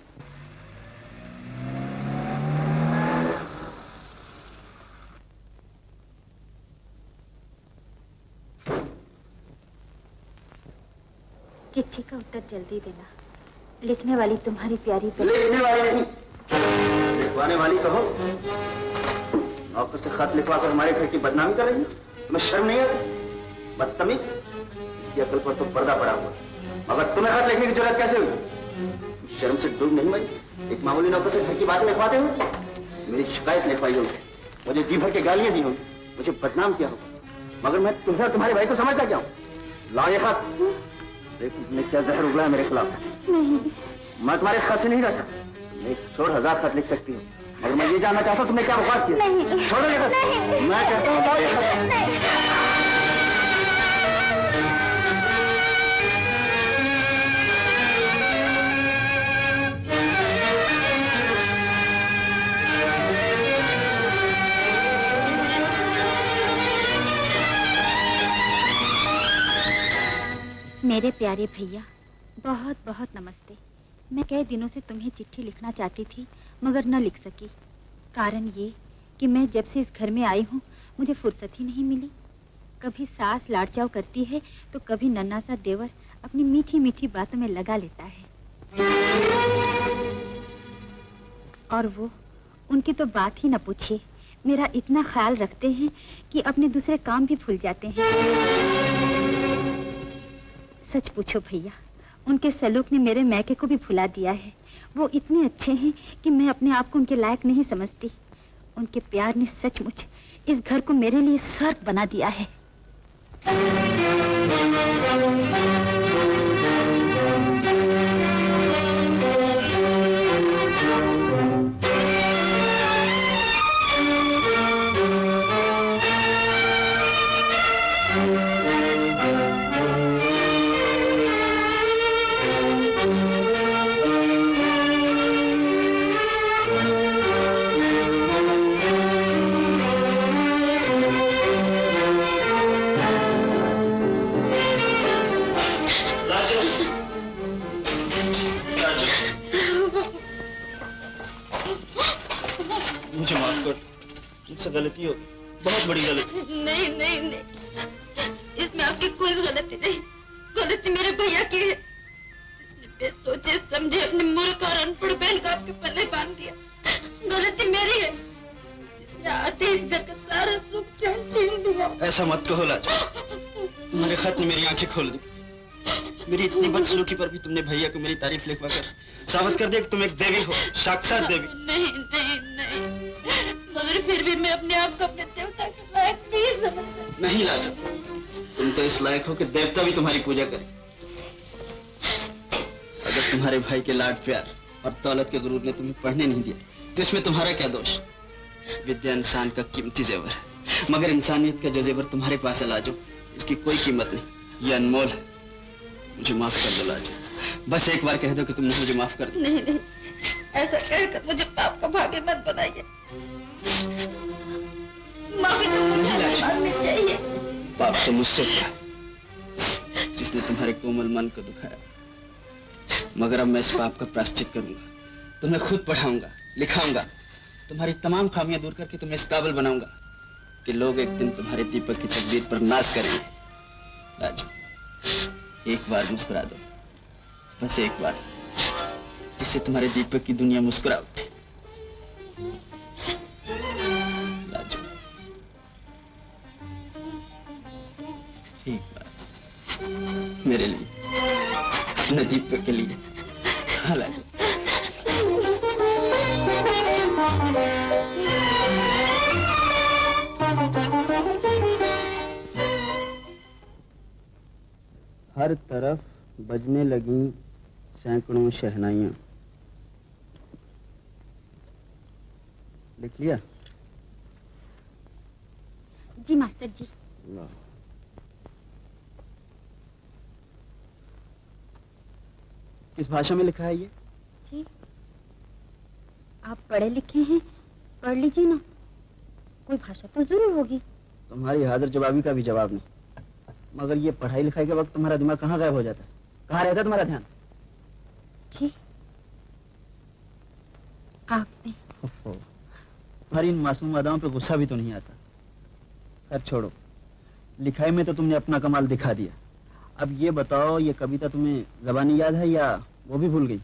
चिट्ठी का उत्तर जल्दी देना। लिखने वाली तुम्हारी प्यारी लिखने वाली नहीं, लिखवाने वाली कहो। नौकर से खत लिखवा कर हमारे घर की बदनामी कर रही है। तुम्हें शर्म नहीं आती? बदतमीज, इसकी अकल पर तो पर्दा पड़ा हुआ, मगर तुम्हें खत लिखने की जरूरत कैसे हुई? शर्म से डूब नहीं मरी? एक मामूली नौकर से घर की बात लिखवाते हो? मेरी शिकायत लिखवाई होगी, मुझे जी भर के गालियां दी होगी, मुझे बदनाम किया होगा, मगर मैं तुम्हें और तुम्हारे भाई को समझता क्या हूँ? लाओ ये खत। देखो तुमने क्या जहर उगला है मेरे खिलाफ। नहीं, मैं तुम्हारे इस खत से नहीं डरता। मैं छोड़ 1000 खत लिख सकती हूँ, मगर मैं ये जानना चाहता हूँ तुमने क्या बकवास किया। नहीं, छोड़ो ये खत। मैं कहता हूँ लाओ ये खत। मेरे प्यारे भैया, बहुत बहुत नमस्ते। मैं कई दिनों से तुम्हें चिट्ठी लिखना चाहती थी मगर न लिख सकी। कारण ये कि मैं जब से इस घर में आई हूँ मुझे फुर्सत ही नहीं मिली। कभी सास लाड़चाव करती है तो कभी नन्हा सा देवर अपनी मीठी मीठी बातों में लगा लेता है। और वो, उनकी तो बात ही न पूछिए। मेरा इतना ख्याल रखते हैं कि अपने दूसरे काम भी भूल जाते हैं। सच पूछो भैया, उनके सलूक ने मेरे मैके को भी भुला दिया है। वो इतने अच्छे हैं कि मैं अपने आप को उनके लायक नहीं समझती। उनके प्यार ने सचमुच इस घर को मेरे लिए स्वर्ग बना दिया है। मुझे माफ कर, मुझसे गलती हो गई, बहुत बड़ी गलती। नहीं नहीं नहीं, इसमें आपकी कोई गलती नहीं। गलती मेरे भैया की है, जिसने बेसोचे समझे अपने मूर्ख और अनपढ़ बहन को आपके पल्ले बांध दिया। गलती मेरी है, जिसने आते इस घर का सारा सुख चैन छीन लिया। ऐसा मत कहो लाजो, तुम्हारे खत ने मेरी आंखें खोल दी। मेरी इतनी बदसलूकी पर भी तुमने भैया को मेरी तारीफ लिखवा कर साबित कर दिया कि तुम एक देवी हो, साक्षात देवी। नहीं नहीं नहीं, मगर फिर भी मैं अपने आप को अपने देवता के लायक नहीं समझती। नहीं लाजो, तुम तो इस लायक हो कि देवता भी तुम्हारी पूजा करे। अगर तुम्हारे भाई के लाड प्यार और दौलत के गुरूर ने तुम्हें पढ़ने नहीं दिया तो इसमें तुम्हारा क्या दोष? विद्या इंसान का कीमती जेवर है, मगर इंसानियत का जो जेवर तुम्हारे पास है लाजो, इसकी कोई कीमत नहीं, ये अनमोल है। मुझे माफ कर दो लाजो, बस एक बार कह दो कि तुमने मुझे माफ कर दिया। नहीं नहीं, ऐसा कहकर मुझे पाप का भागी मत बनाइए। माफी तो मुझे नहीं मांगनी चाहिए। पाप तो मुझसे हुआ, जिसने तुम्हारे कोमल मन को दुखाया, मगर अब मैं इस पाप का प्रायश्चित करूंगा। तुम्हें खुद पढ़ाऊंगा, लिखाऊंगा, तुम्हारी तमाम खामियां दूर करके तुम्हें इस काबिल बनाऊंगा कि लोग एक दिन तुम्हारे दीपक की तकदीर पर नाज करेंगे। राजू, एक बार मुस्कुरा दो, बस एक बार, जिससे तुम्हारे दीपक की दुनिया मुस्कुरा उठे। राजू, एक बार मेरे लिए, अपने दीपक के लिए। हाँ लाजू। हर तरफ बजने लगी सैकड़ों शहनाइयां। लिख लिया? जी मास्टर जी। किस भाषा में लिखा है ये? जी, आप पढ़े लिखे हैं, पढ़ लीजिए ना, कोई भाषा तो जरूर होगी। तुम्हारी हाजिर जवाबी का भी जवाब नहीं, मगर ये पढ़ाई लिखाई के वक्त तुम्हारा दिमाग कहाँ गायब हो जाता है? कहाँ रहता है तुम्हारा ध्यान? जी, आप में। तुम्हारी इन मासूम अदाओं पे गुस्सा भी तो नहीं आता। खैर छोड़ो, लिखाई में तो तुमने अपना कमाल दिखा दिया, अब ये बताओ, ये कविता तुम्हें ज़बानी याद है या वो भी भूल गई?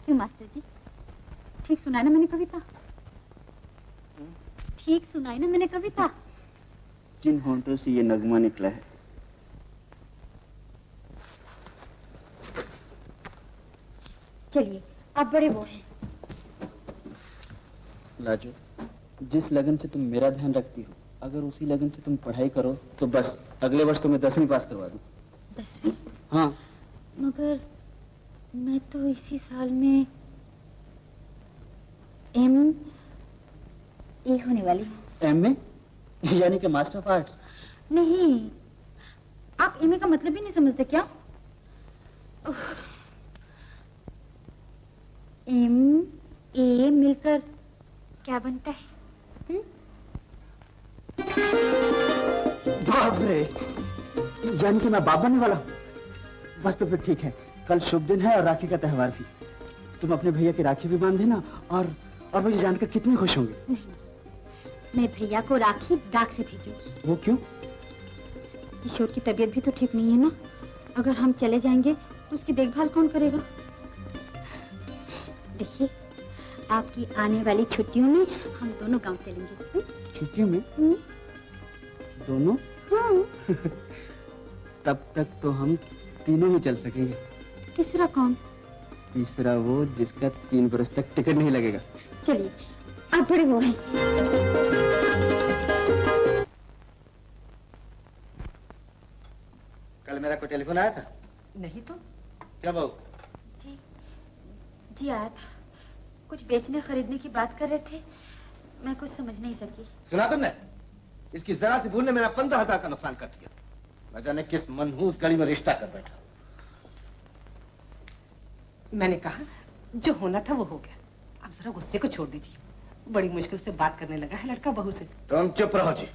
क्यों मास्टर जी, ठीक सुनाई ना मैंने कविता? ठीक सुनाई ना मैंने कविता? जिन होंठों से ये नगमा निकला है, चलिए आप बड़े वो हैं। लाजो, जिस लगन से तुम मेरा ध्यान रखती हो, अगर उसी लगन से तुम पढ़ाई करो तो बस अगले वर्ष तुम्हें 10वीं पास करवा दूं। 10वीं? हाँ। मगर मैं तो इसी साल में MA होने वाली हूँ। MA? यानी कि मास्टर ऑफ आर्ट्स? नहीं, आप MA का मतलब ही नहीं समझते क्या? MA मिलकर क्या बनता है? बाप रे, यानी कि मैं बाप बनने वाला हूँ। बस तो फिर ठीक है, कल शुभ दिन है और राखी का त्योहार भी। तुम अपने भैया की राखी भी बांध देना और मुझे जानकर कितने खुश होंगे। नहीं, मैं भैया को राखी डाक से भेजूंगी। वो क्यों? किशोर की तबीयत भी तो ठीक नहीं है ना। अगर हम चले जाएंगे तो उसकी देखभाल कौन करेगा? देखिए, आपकी आने वाली छुट्टियों में हम दोनों गांव चलेंगे। छुट्टियों में? दोनों? तब तक तो हम तीनों ही चल सकेंगे। तीसरा कौन? तीसरा वो जिसका 3 बरस तक टिकट नहीं लगेगा। चलिए, आप बड़े वो हैं। कल मेरा कोई टेलीफोन आया था? नहीं तो। क्या बहू? जी आया था, कुछ बेचने खरीदने की बात कर रहे थे, मैं कुछ समझ नहीं सकी। सुना तुमने? इसकी जरा सी भूल ने मेरा 15,000 का नुकसान कर दिया। न जाने किस मनहूस गली में रिश्ता कर बैठा। मैंने कहा जो होना था वो हो गया, अब जरा गुस्से को छोड़ दीजिए। बड़ी मुश्किल से बात करने लगा है लड़का बहू से। तुम चुप रहो जी,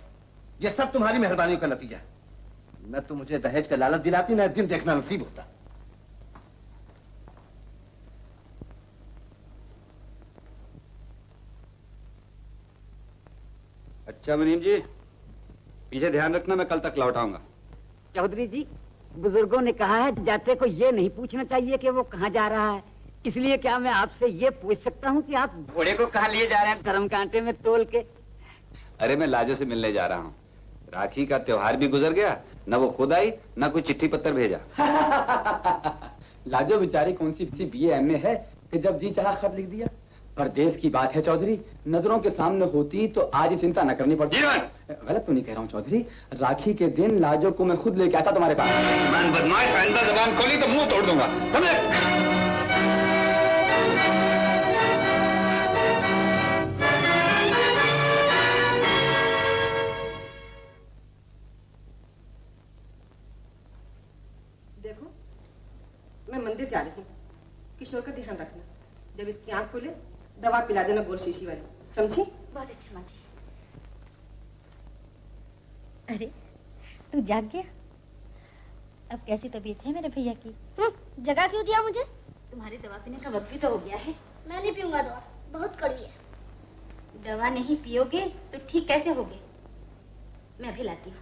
ये सब तुम्हारी मेहरबानी का नतीजा है। न तो मुझे दहेज का लालच दिलाती, न दिन देखना नसीब होता। अच्छा मुनीम जी, पीछे ध्यान रखना, मैं कल तक लौट आऊंगा। चौधरी जी, बुजुर्गों ने कहा है जाते को ये नहीं पूछना चाहिए कि वो कहाँ जा रहा है, इसलिए क्या मैं आपसे ये पूछ सकता हूँ कि आप घोड़े को कहाँ लिए जा रहे हैं धर्म कांटे में तोल के? अरे मैं लाजो से मिलने जा रहा हूँ। राखी का त्योहार भी गुजर गया, न वो खुद आई न कोई चिट्ठी पत्र भेजा। लाजो बेचारी कौन सी BA MA है कि जब जी चाहा खत लिख दिया। परदेश की बात है चौधरी, नजरों के सामने होती तो आज ही चिंता न करनी पड़ती। गलत तो नहीं कह रहा हूँ चौधरी, राखी के दिन लाजो को मैं खुद लेके आता तुम्हारे पास। मैं बदमाश आइंदा जबान खोली तो मुंह तोड़ दूंगा, समझे? देखो, मैं मंदिर जा रही हूँ, किशोर का ध्यान रखना। जब इसकी आंख खुले दवा पिला देना, गोल शीशी वाली, समझी? बहुत अच्छा माँ जी। अरे तू जाग गया? अब कैसी तबीयत है मेरे भैया की? जगह क्यों दिया मुझे? तुम्हारी दवा पीने का वक्त भी तो हो गया है। मैं नहीं पीऊंगा दवा, बहुत कड़वी है। दवा नहीं पियोगे तो ठीक कैसे होगे? मैं अभी लाती हूँ।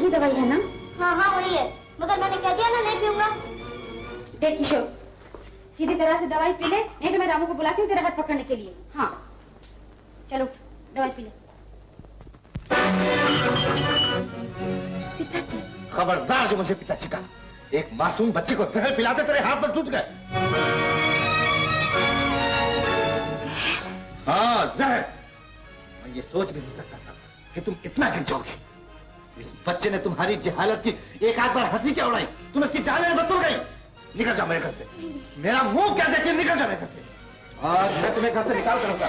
दवाई है ना? हाँ हाँ वही है, मगर मैंने कह दिया ना नहीं पीऊंगा। देख किशोर, सीधी तरह से दवाई पी ले, नहीं तो मैं रामू को बुलाती हूँ तेरा हाथ पकड़ने के लिए। हाँ चलो दवाई पी ले। पिताजी। खबरदार जो मुझे पिताजी का, एक मासूम बच्चे को जहर पिलाते तेरे हाथ पर टूट गए। हाँ जहर। मैं ये सोच भी नहीं सकता था कि तुम इतना गिर जाओगे। इस बच्चे ने तुम्हारी जहालत की एक आध बार हंसी क्या उड़ाई, तुम इसकी जान में बतूर गई। निकल जाओ मेरे घर से। मेरा मुंह क्या देखिए, निकल जाओ मेरे घर से। आज मैं तुम्हें घर से निकाल करूंगा।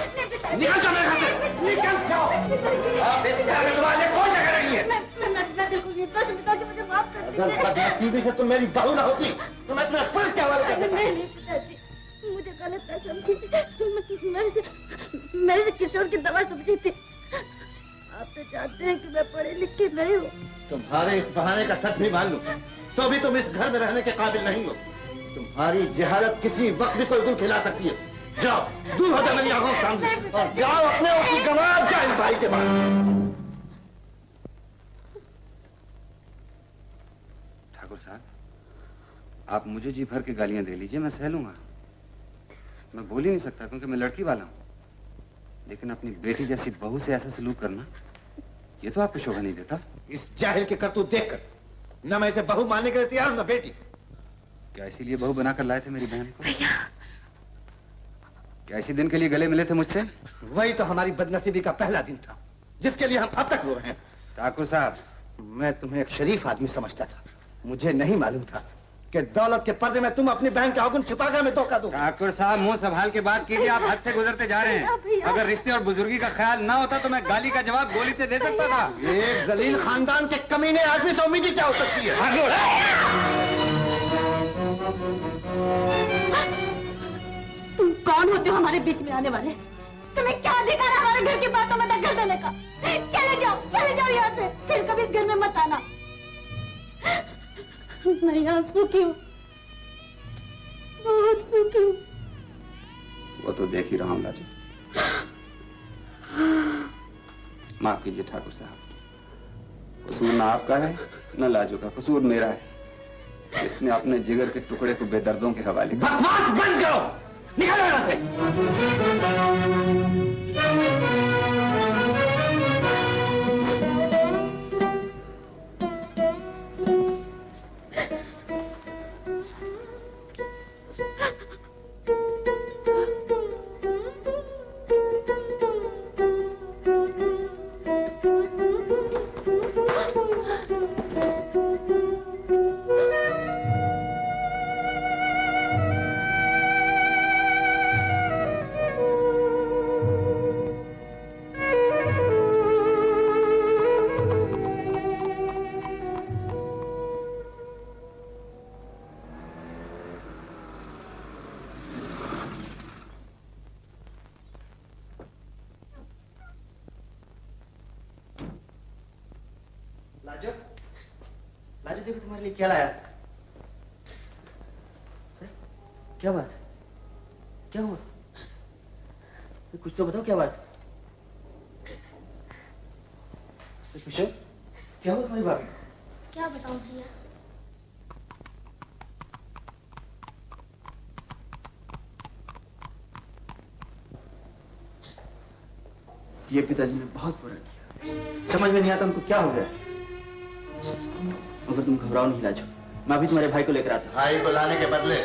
निकल जाओ मेरे घर से, निकल जाओ। आप इस घर में तुम्हारे कोई जगह नहीं है। मैं देखूंगी, पिताजी मुझे माफ कर दीजिए। अगर बदनसीबी से तुम मेरी बहू ना होती तो मैं तुम्हें पुलिस के हवाले कर देता। नहीं पिताजी, मुझे गलत ना समझिए। मैं इसे किशोर की दवा समझी थी। आप तो जानते हैं कि मैं पढ़े लिखे नहीं हूँ। तुम्हारे इस बहाने का सच भी मान लूं तो भी तुम इस घर में रहने के काबिल नहीं हो। तुम्हारी जहालत किसी वक्त भी कोई गुल खिला सकती है। जाओ, दूर हो जाओ मेरी आंखों के सामने और जाओ अपने उसकी गवाह जाहिल भाई के पास। ठाकुर साहब, आप मुझे जी भर के गालियां दे लीजिए, मैं सह लूंगा। मैं बोल ही नहीं सकता क्योंकि मैं लड़की वाला हूं, लेकिन अपनी बेटी जैसी बहू से ऐसा सलूक करना, ये तो आपको शोभा नहीं देता। इस जाहिल के करतूत देखकर न मैं इसे बहू मानने के लिए तैयार हूं, न बेटी। क्या इसीलिए बहू बनाकर लाए थे मेरी बहन को? क्या इसी दिन के लिए गले मिले थे मुझसे? वही तो हमारी बदनसीबी का पहला दिन था जिसके लिए हम अब तक रो रहे हैं। ठाकुर साहब, मैं तुम्हें एक शरीफ आदमी समझता था। मुझे नहीं मालूम था कि दौलत के पर्दे में तुम अपनी बहन के अवगुण छिपाकर मैं धोखा दूं। ठाकुर साहब, मुंह संभाल के बात कीजिए, आप हद से गुजरते जा रहे हैं। अगर रिश्ते और बुजुर्गी का ख्याल ना होता तो मैं गाली का जवाब गोली से दे सकता था। एक जलील खानदान के कमीने आदमी से उम्मीद ही क्या हो सकती है? तुम कौन होते हो हमारे बीच में आने वाले? तुम्हें क्या अधिकार है हमारे घर की बातों में दखल देने का? चले जाओ यहाँ से, फिर कभी इस घर में मत आना। मैं यहाँ सुखी हूँ, बहुत सुखी हूँ। वो तो देख ही रहा हूँ लाजो। माफ कीजिए ठाकुर साहब, कसूर न आपका है न लाजो का, कसूर मेरा है। इसने अपने जिगर के टुकड़े को बेदर्दों के हवाले। बकवास बंद करो, निकलो यहाँ से। लाजो, लाजो देखो तुम्हारे लिए क्या लाया। क्या बात? क्या हुआ? कुछ तो बताओ, क्या बात? किशोर, क्या हुआ तुम्हारी भाभी? क्या बताऊं भैया? ये पिताजी ने बहुत बुरा किया, समझ में नहीं आता उनको क्या हो गया। मगर तुम घबराओ नहीं लाजो, मैं अभी तुम्हारे भाई को लेकर आता हूँ। भाई को लाने के बदले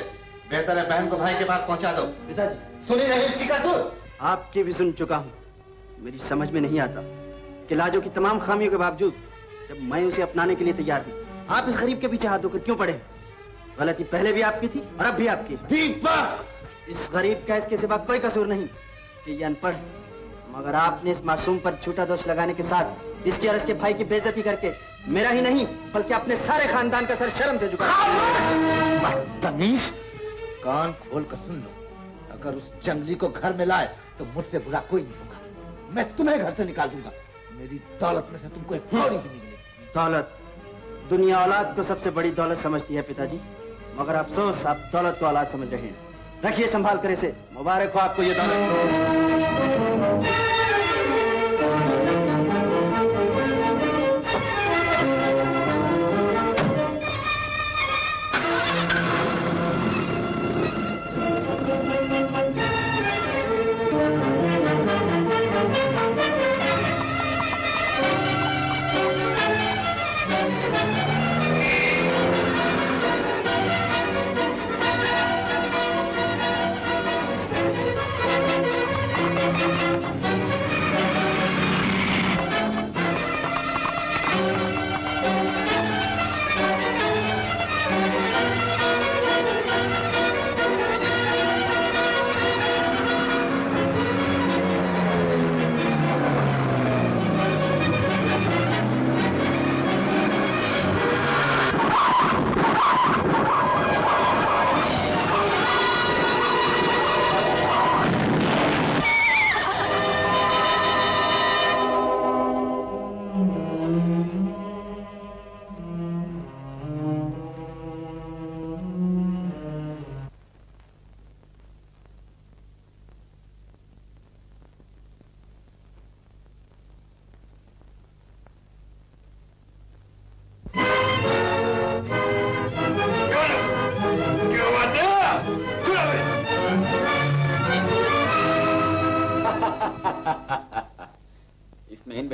बेहतर है बहन को भाई के पास पहुंचा दो। पिताजी, सुनी नहीं इसकी करतूत? आपकी भी सुन चुका हूँ। मेरी समझ में नहीं आता कि लाजो की तमाम खामियों के बावजूद जब मैं उसे अपनाने के लिए तैयार हूँ, आप इस गरीब के पीछे हाथ धोकर क्यों पड़े? गलती पहले भी आपकी थी और अब भी आपकी। दीपक, इस गरीब का इसके सिवा कोई कसूर नहीं कि ये अनपढ़, मगर आपने इस मासूम पर झूठा दोष लगाने के साथ इसके और इसके भाई की बेइज्जती करके मेरा ही नहीं बल्कि अपने सारे खानदान का सर शर्म से झुका। बदतमीज, कान खोल कर सुन लो, अगर उस जंगली को घर में लाए तो मुझसे बुरा कोई नहीं होगा। मैं तुम्हें घर से निकाल दूंगा, मेरी दौलत में से तुमको एक कौड़ी भी नहीं मिलेगी। दौलत, दुनिया औलाद को सबसे बड़ी दौलत समझती है पिताजी, मगर अफसोस आप दौलत को औलाद समझ रहे हैं। रखिए संभाल कर इसे, मुबारक हो आपको ये दौलत।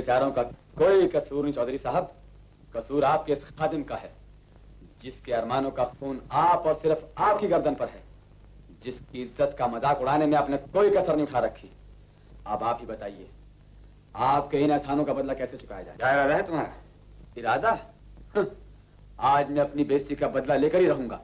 बेचारों का कोई कसूर नहीं चौधरी साहब, कसूर आपके इस खादिम का है, जिसके अरमानों का खून आप और सिर्फ आपकी गर्दन पर है, जिसकी इज्जत का मजाक उड़ाने में आपने कोई कसर नहीं उठा रखी। अब आप ही बताइए, आपके इन एहसानों का बदला कैसे चुकाया जाए? क्या इरादा है तुम्हारा? इरादा? आज मैं अपनी बेइज्जती का बदला लेकर ही रहूंगा।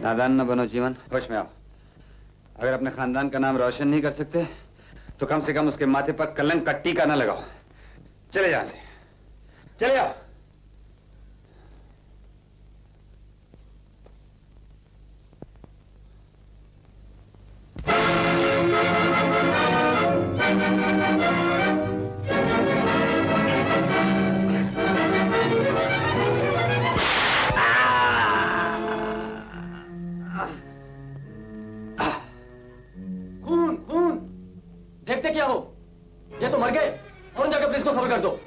नादान न बनो जीवन, होश में आओ। अगर अपने खानदान का नाम रोशन नहीं कर सकते तो कम से कम उसके माथे पर कलंक का टीका न लगाओ। चले यहां से, चले जाओ। खून खून देखते क्या हो? ये तो मर गए। फौरन जाकर पुलिस को खबर कर दो।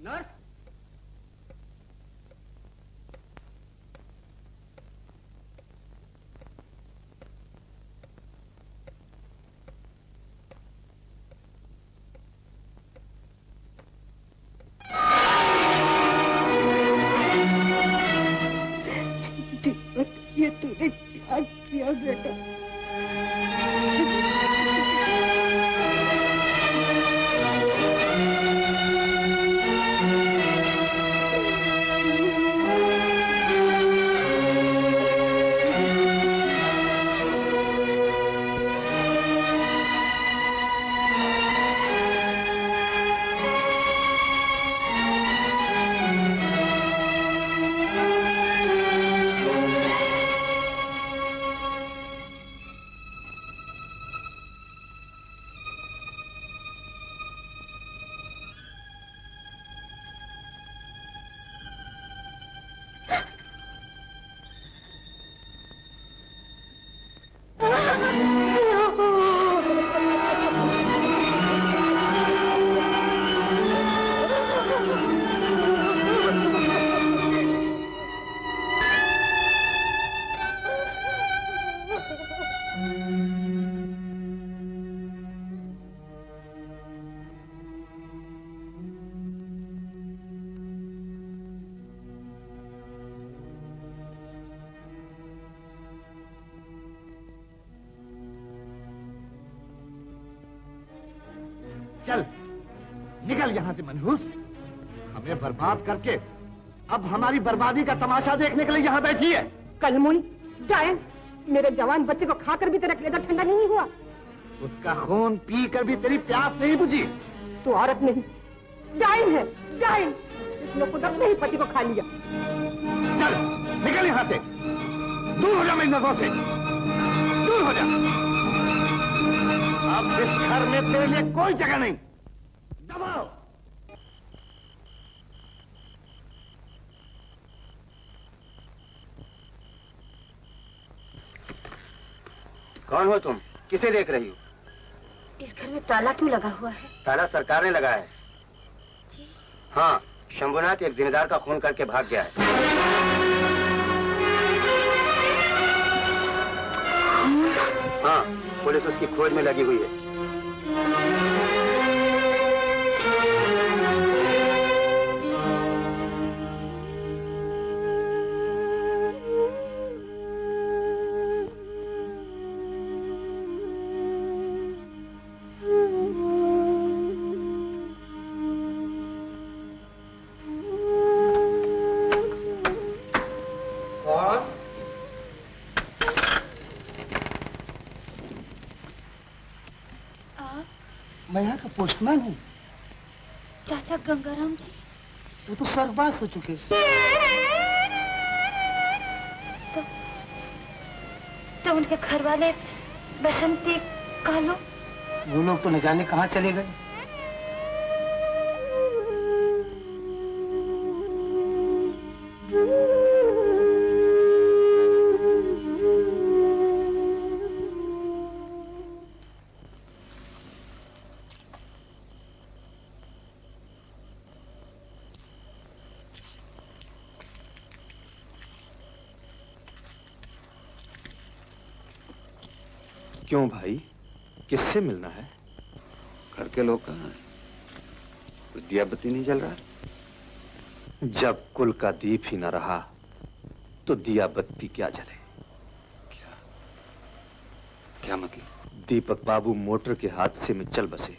नर्स, ये तूने क्या किया बेटा? चल निकल यहाँ से मनहूस। हमें बर्बाद करके अब हमारी बर्बादी का तमाशा देखने के लिए यहाँ बैठी है। कलमुई डायन, मेरे जवान बच्चे को खाकर भी तेरा कलेजा ठंडा नहीं हुआ। उसका खून पी कर भी तेरी प्यास नहीं बुझी। तो औरत नहीं, डायन है, डायन। इसने खुद अपने ही पति को खा लिया। चल निकल यहाँ से, दूर हो जा मेरी नजरों से, दूर हो जा। अब इस घर में तेरे लिए कोई जगह नहीं। दबाओ। कौन हो तुम? किसे देख रही हो? इस घर में ताला क्यों लगा हुआ है? ताला सरकार ने लगाया है। जी? हाँ, शंभुनाथ एक जिम्मेदार का खून करके भाग गया है। हाँ, पुलिस उसकी खोज में लगी हुई है। मैं यहाँ का पोस्टमैन हूँ। चाचा गंगाराम जी वो तो स्वर्गवास हो चुके। तो उनके घर वाले बसंती कालो वो लोग तो न जाने कहाँ चले गए। क्यों भाई, किससे मिलना है? घर के लोग कहाँ हैं? कुछ दिया बत्ती नहीं जल रहा? जब कुल का दीप ही न रहा तो दिया बत्ती क्या जले? क्या मतलब? दीपक बाबू मोटर के हादसे में चल बसे,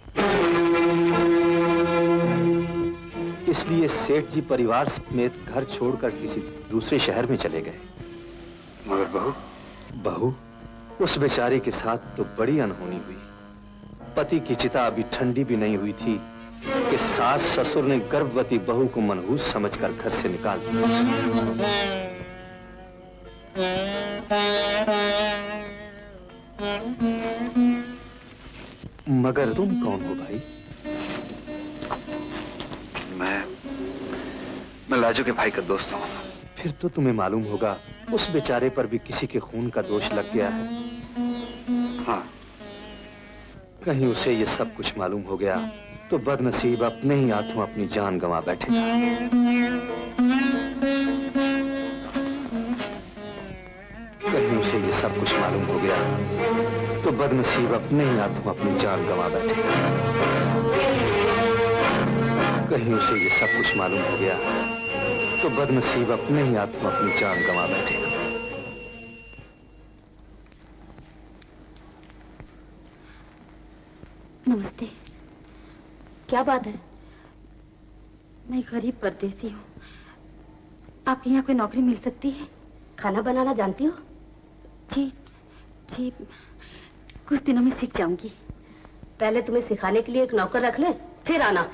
इसलिए सेठ जी परिवार समेत घर छोड़कर किसी दूसरे शहर में चले गए। मगर बहू? बहू उस बेचारे के साथ तो बड़ी अनहोनी हुई। पति की चिता अभी ठंडी भी नहीं हुई थी कि सास ससुर ने गर्भवती बहू को मनहूस समझकर घर से निकाल दिया। मगर तुम कौन हो भाई? मैं लाजू के भाई का दोस्त हूँ। फिर तो तुम्हें मालूम होगा उस बेचारे पर भी किसी के खून का दोष लग गया है। हाँ। कहीं उसे ये सब कुछ मालूम हो गया तो बदनसीब अपने ही हाथों अपनी जान गंवा बैठेगा। कहीं उसे ये सब कुछ मालूम हो गया तो बदनसीब अपने ही हाथों अपनी जान गंवा बैठेगा। कहीं उसे ये सब कुछ मालूम हो गया तो बदनसीब अपने ही हाथों अपनी जान गंवा बैठेगा। नमस्ते। क्या बात है? मैं गरीब परदेसी हूँ, आपके यहाँ कोई नौकरी मिल सकती है? खाना बनाना जानती हो? जी जी, कुछ दिनों में सीख जाऊंगी। पहले तुम्हें सिखाने के लिए एक नौकर रख ले, फिर आना।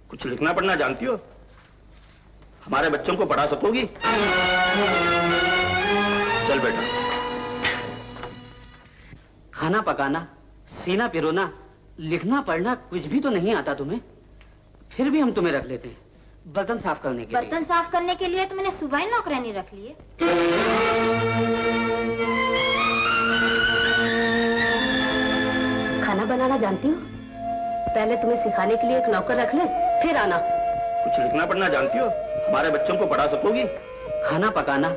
कुछ लिखना पढ़ना जानती हो? हमारे बच्चों को पढ़ा सकोगी? चल बेटा। खाना पकाना, सीना पिरोना, लिखना पढ़ना कुछ भी तो नहीं आता तुम्हें, फिर भी हम तुम्हें रख लेते हैं बर्तन साफ करने के लिए। बर्तन साफ करने के लिए तो मैंने सुबह ही नौकरानी रख ली है। खाना बनाना जानती हो? पहले तुम्हें सिखाने के लिए एक नौकर रख ले, फिर आना। कुछ लिखना पढ़ना जानती हो? हमारे बच्चों को पढ़ा सकोगी? खाना पकाना,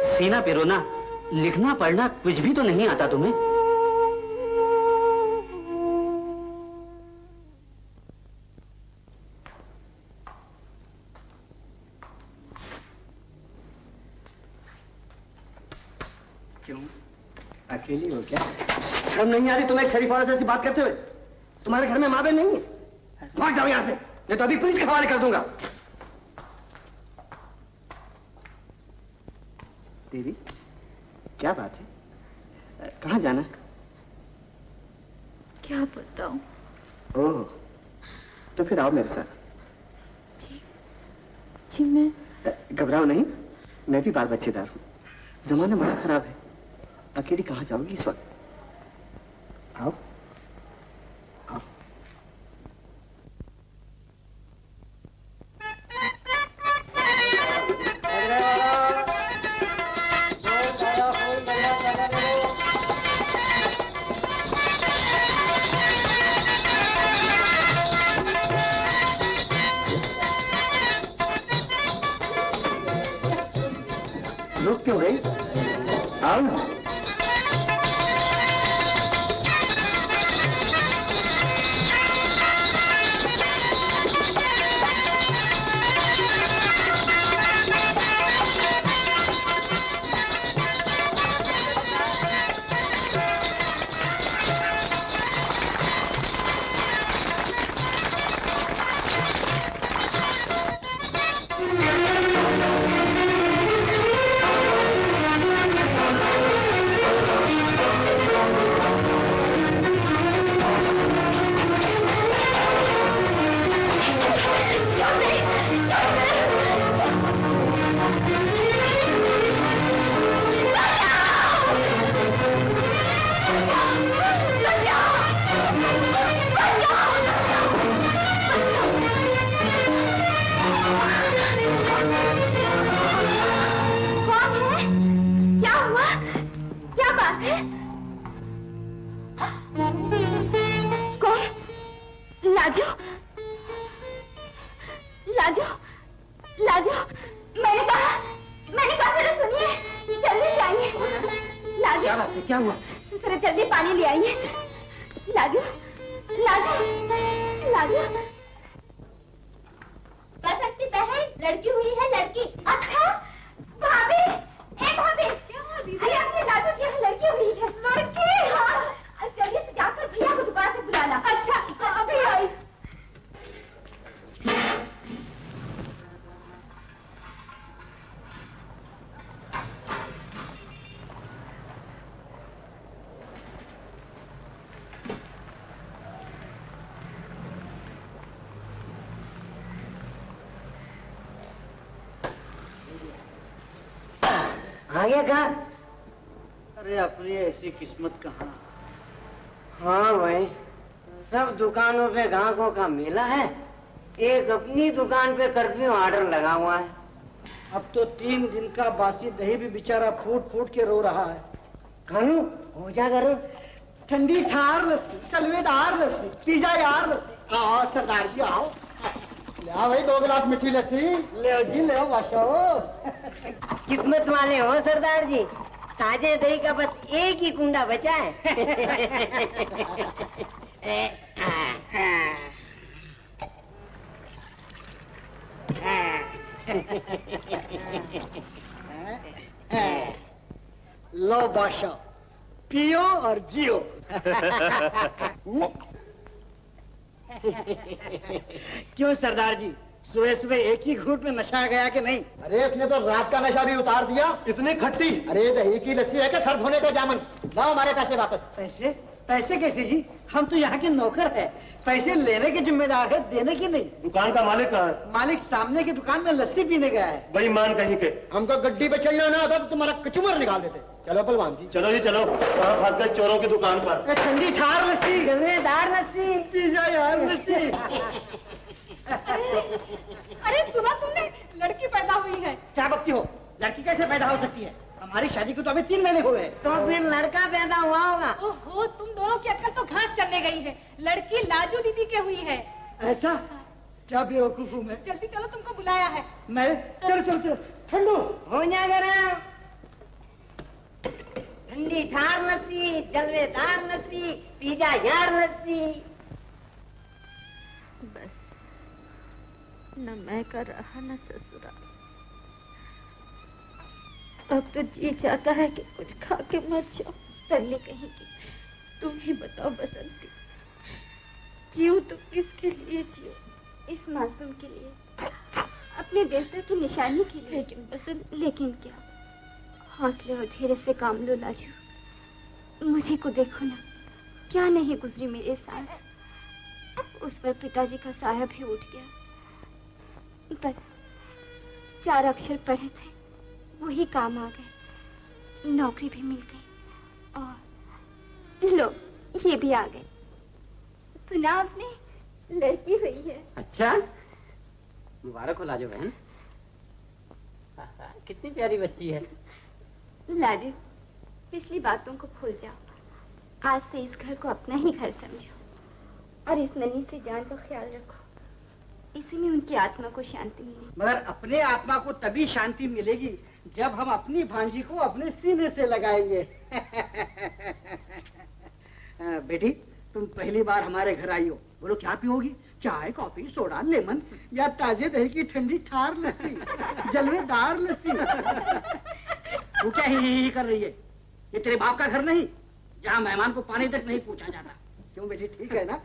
सीना पिरोना, लिखना पढ़ना कुछ भी तो नहीं आता तुम्हें। क्यों, अकेली हो क्या? शर्म नहीं आ रही तुम्हें एक शरीफ औरत ऐसी बात करते हुए? तुम्हारे घर में माँ बहन नहीं है? भाग जाओ यहाँ से, नहीं तो अभी पुलिस के हवाले कर दूंगा। देवी, क्या बात है? कहाँ जाना? क्या बताऊं? ओह, तो फिर आओ मेरे साथ। जी मैं घबराओ नहीं, मैं भी बाल बच्चेदार हूँ। जमाना बड़ा खराब है, अकेली कहाँ जाओगी इस वक्त? आओ आओ। रुक क्यों गई? आओ ना। क्या हुआ? जरा जल्दी पानी ले आइए। लाजू, लाजू, लाजू। बसंती बहन, लड़की हुई है, लड़की। अच्छा, भाभी, ए भाभी, अरे अपने लाजू की यहाँ लड़की हुई है। लड़की? हाँ, जल्दी से जाकर भैया को दुकान से बुला ला। अच्छा, अभी आई। आ गया कहा? अरे अपनी ऐसी किस्मत कहाँ। हाँ भाई, सब दुकानों पे ग्राहकों का मेला है, एक अपनी दुकान पे कर्फ्यू ऑर्डर लगा हुआ है। अब तो 3 दिन का बासी दही भी बेचारा फूट फूट के रो रहा है। खानू हो जा करो। ठंडी ठार लस्सी, कलवेदार लस्सी, पिज्जा यार लस्सी। आओ सरदार जी आओ, ले आओ भाई 2 गिलास मीठी लस्सी। ले जी ले बादशाह। किस्मत वाले हो सरदार जी, ताजे दही का बस एक ही कुंडा बचा है। लो बादशाह, पियो और जियो। क्यों सरदार जी, सुबह सुबह एक ही घूंट में नशा गया कि नहीं? अरे इसने तो रात का नशा भी उतार दिया। इतनी खट्टी। अरे दही की लस्सी है कि सर धोने का जामन। लाओ हमारे पैसे वापस। पैसे? पैसे कैसे जी? हम तो यहाँ के नौकर हैं। पैसे लेने के जिम्मेदार है, देने की नहीं। दुकान का मालिक कहाँ है? मालिक सामने की दुकान में लस्सी पीने गया है। बेईमान कहीं के। हमको गड्डी पे चढ़ना ना होता तो तुम्हारा कचूमर निकाल देते। चलो पहलवान जी। चलो जी चलो, वहाँ फंस गए चोरों की दुकान पर। ठंडी ठार लस्सी, कलवेदार लस्सी, पिज्जा यार लस्सी। अरे सुना तुमने, लड़की पैदा हुई है। क्या बकती हो? लड़की कैसे पैदा हो सकती है? हमारी शादी को तो अभी 3 महीने हो गए। तो फिर लड़का पैदा हुआ होगा। ओहो, तुम दोनों की अक्ल तो घाट चलने गई है। लड़की लाजू दीदी के हुई है। ऐसा? क्या बेवकूफ हूँ मैं। जल्दी चलो, तुमको बुलाया है। मैं चलो चलो चलो, ठंडू हो जा गरम। ठंडी ठार लस्सी, जलवेदार लस्सी, पिज्जा यार लस्सी। बस न मैं का रहा न ससुराल। अब तो जी चाहता है कि कुछ खा के मर जाओ। तरले कहीं की। तुम ही बताओ बसंती, जियो तो किसके लिए जियो? इस मासूम के लिए, अपने देवता की निशानी के लिए। लेकिन बसंत, लेकिन क्या? हौसले और धैर्य से काम लो लाजू। मुझे को देखो ना, क्या नहीं गुजरी मेरे साथ। उस पर पिताजी का साया भी उठ गया। बस 4 अक्षर पढ़े थे, वही काम आ गए। नौकरी भी मिल गई और लो ये भी आ गए। सुना आपने, लड़की हुई है। अच्छा, मुबारक हो लाजो बहन। कितनी प्यारी बच्ची है। लाजू, पिछली बातों को भूल जाओ। आज से इस घर को अपना ही घर समझो और इस नन्ही से जान का ख्याल रखो। इसी में उनकी आत्मा को शांति मिलेगी। मगर अपने आत्मा को तभी शांति मिलेगी जब हम अपनी भांजी को अपने सीने से लगाएंगे। बेटी, तुम पहली बार हमारे घर आई हो। बोलो क्या पियोगी? चाय, कॉफी, सोडा, लेमन या ताजे दही की ठंडी ठार लस्सी, जलवेदार लस्सी? तू क्या ही कर रही है? ये तेरे बाप का घर नहीं जहाँ मेहमान को पानी तक नहीं पूछा जाता। क्यों बेटी, ठीक है ना?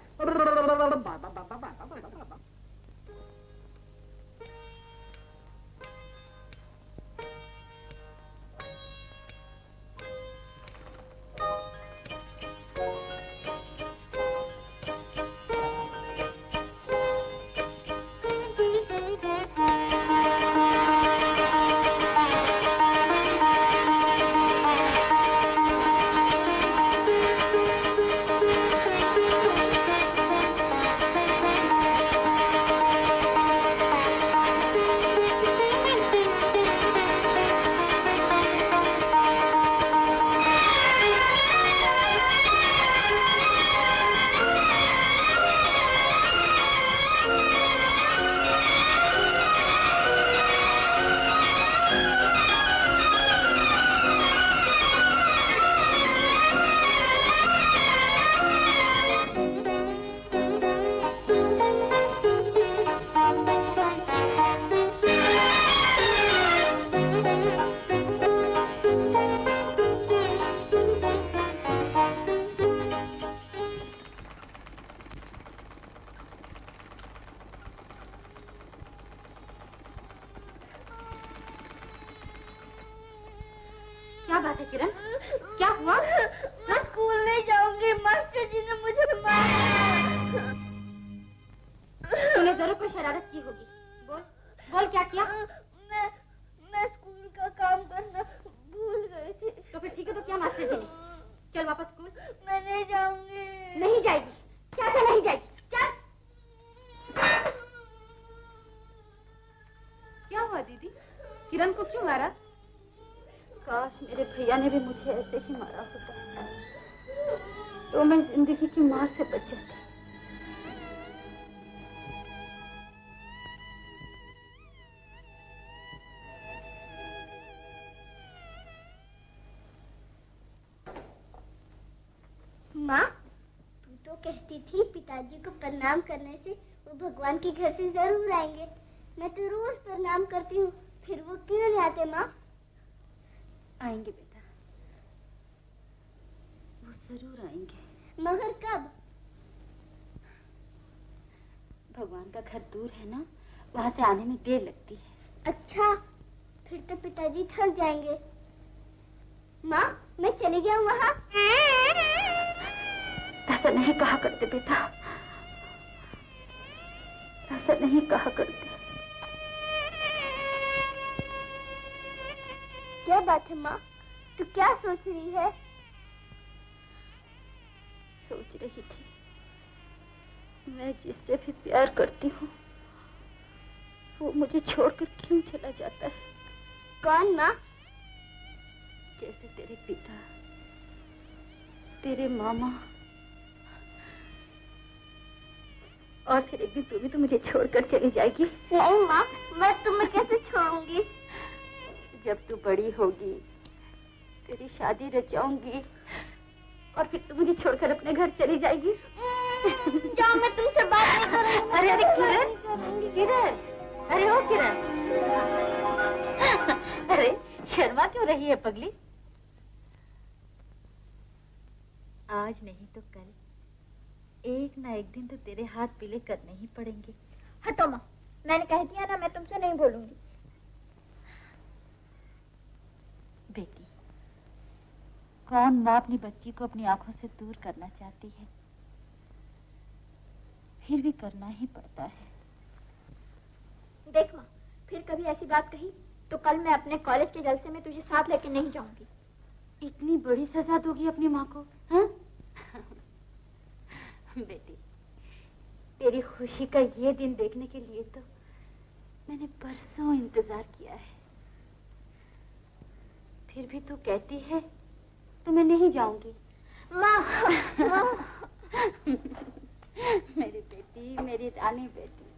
बात है किरण? क्या हुआ? मैं स्कूल नहीं जाऊंगी, मास्टर जी ने मुझे मारा। तूने जरूर कोई शरारत की होगी। बोल बोल क्या किया? मैं स्कूल का काम करना भूल गई थी। तो फिर ठीक है, तो क्या मास्टर जी ने? चल वापस स्कूल। मैं नहीं जाऊंगी। नहीं जाएगी? क्या से नहीं जाएगी? चल। क्या हुआ दीदी? किरण को क्यों मारा? काश मेरे भैया ने भी मुझे ऐसे ही मारा होता तो मैं जिंदगी की मार से बच जाती। माँ, तू तो कहती थी पिताजी को प्रणाम करने से वो भगवान के घर से जरूर आएंगे। मैं तो रोज प्रणाम करती हूँ, फिर वो क्यों नहीं आते माँ? आएंगे बेटा, वो जरूर आएंगे। मगर कब? भगवान का घर दूर है ना, वहाँ से आने में देर लगती है। अच्छा, फिर तो पिताजी थक जाएंगे। माँ, मैं चली गया हूँ वहाँ। ऐसा नहीं कहा करते बेटा, ऐसा नहीं कहा करते। क्या बात है माँ? तू क्या सोच रही है? सोच रही थी मैं जिससे भी प्यार करती हूँ वो मुझे छोड़कर क्यों चला जाता है। कौन माँ? जैसे तेरे पिता, तेरे मामा, और फिर एक दिन तू भी तो मुझे छोड़कर चली जाएगी। नहीं माँ, मैं तुम्हें कैसे छोड़ूंगी? जब तू बड़ी होगी, तेरी शादी रचाऊंगी और फिर तू मुझे छोड़कर अपने घर चली जाएगी। जाओ, मैं तुमसे बात नहीं करूंगी। अरे अरे किरण, किरण, अरे ओ किरण, अरे शर्मा क्यों रही है पगली? आज नहीं तो कल एक ना एक दिन तो तेरे हाथ पीले करने ही पड़ेंगे। हटो माँ, मैंने कह दिया ना, मैं तुमसे नहीं बोलूंगी। बेटी, कौन माँ अपनी बच्ची को अपनी आंखों से दूर करना चाहती है, फिर भी करना ही पड़ता है। देख माँ, फिर कभी ऐसी बात कही तो कल मैं अपने कॉलेज के जलसे में तुझे साथ लेके नहीं जाऊंगी। इतनी बड़ी सजा दोगी अपनी माँ को? हाँ? बेटी, तेरी खुशी का ये दिन देखने के लिए तो मैंने बरसों इंतजार किया है। फिर भी तू कहती है तो मैं नहीं जाऊंगी। माँ, माँ। मेरी बेटी, मेरी रानी बेटी।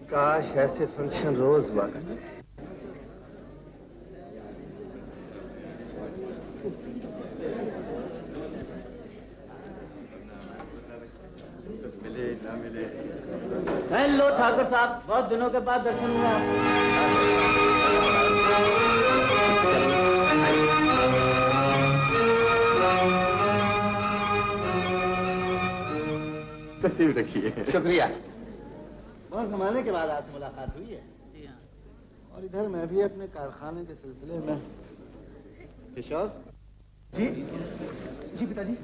काश ऐसे फंक्शन रोज हुआ करते। मिले ना मिले। हेलो ठाकुर साहब, बहुत दिनों के बाद दर्शन हुआ तस्वीर रखिए। शुक्रिया। बहुत जमाने के बाद आज मुलाकात हुई है। जी हाँ। और इधर मैं भी अपने कारखाने के सिलसिले में। किशोर जी जी पिताजी।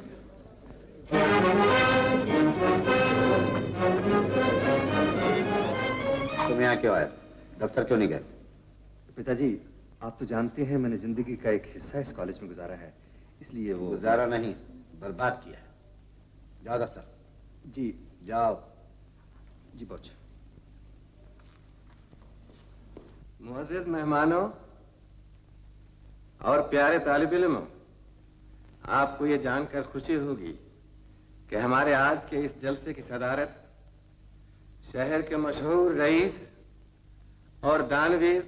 तुम यहाँ क्यों आए? दफ्तर क्यों नहीं गए? पिताजी, आप तो जानते हैं मैंने जिंदगी का एक हिस्सा इस कॉलेज में गुजारा है, इसलिए वो। गुजारा नहीं, बर्बाद किया है। जाओ दफ्तर। जी जाओ। जी पहुंच। मुअज़्ज़िज़ मेहमानों और प्यारे तालिब इल्म, आपको ये जानकर खुशी होगी कि हमारे आज के इस जलसे की सदारत शहर के मशहूर रईस और दानवीर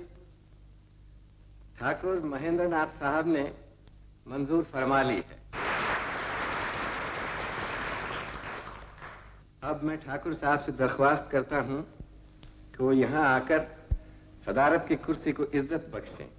ठाकुर महेंद्र नाथ साहब ने मंजूर फरमा ली है। अब मैं ठाकुर साहब से दरख्वास्त करता हूं कि वो यहां आकर सदारत की कुर्सी को इज्जत बख्शें।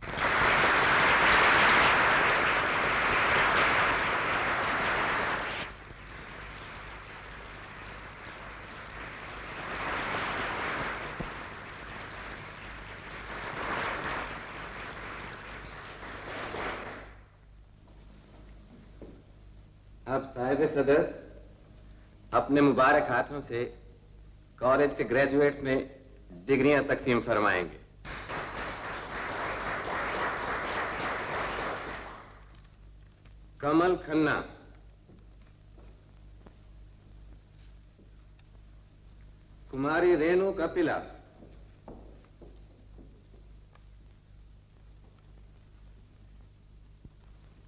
अब साहिब सदर अपने मुबारक हाथों से कॉलेज के ग्रेजुएट्स में डिग्रियां तकसीम फरमाएंगे। कमल खन्ना, कुमारी रेणु कपिला,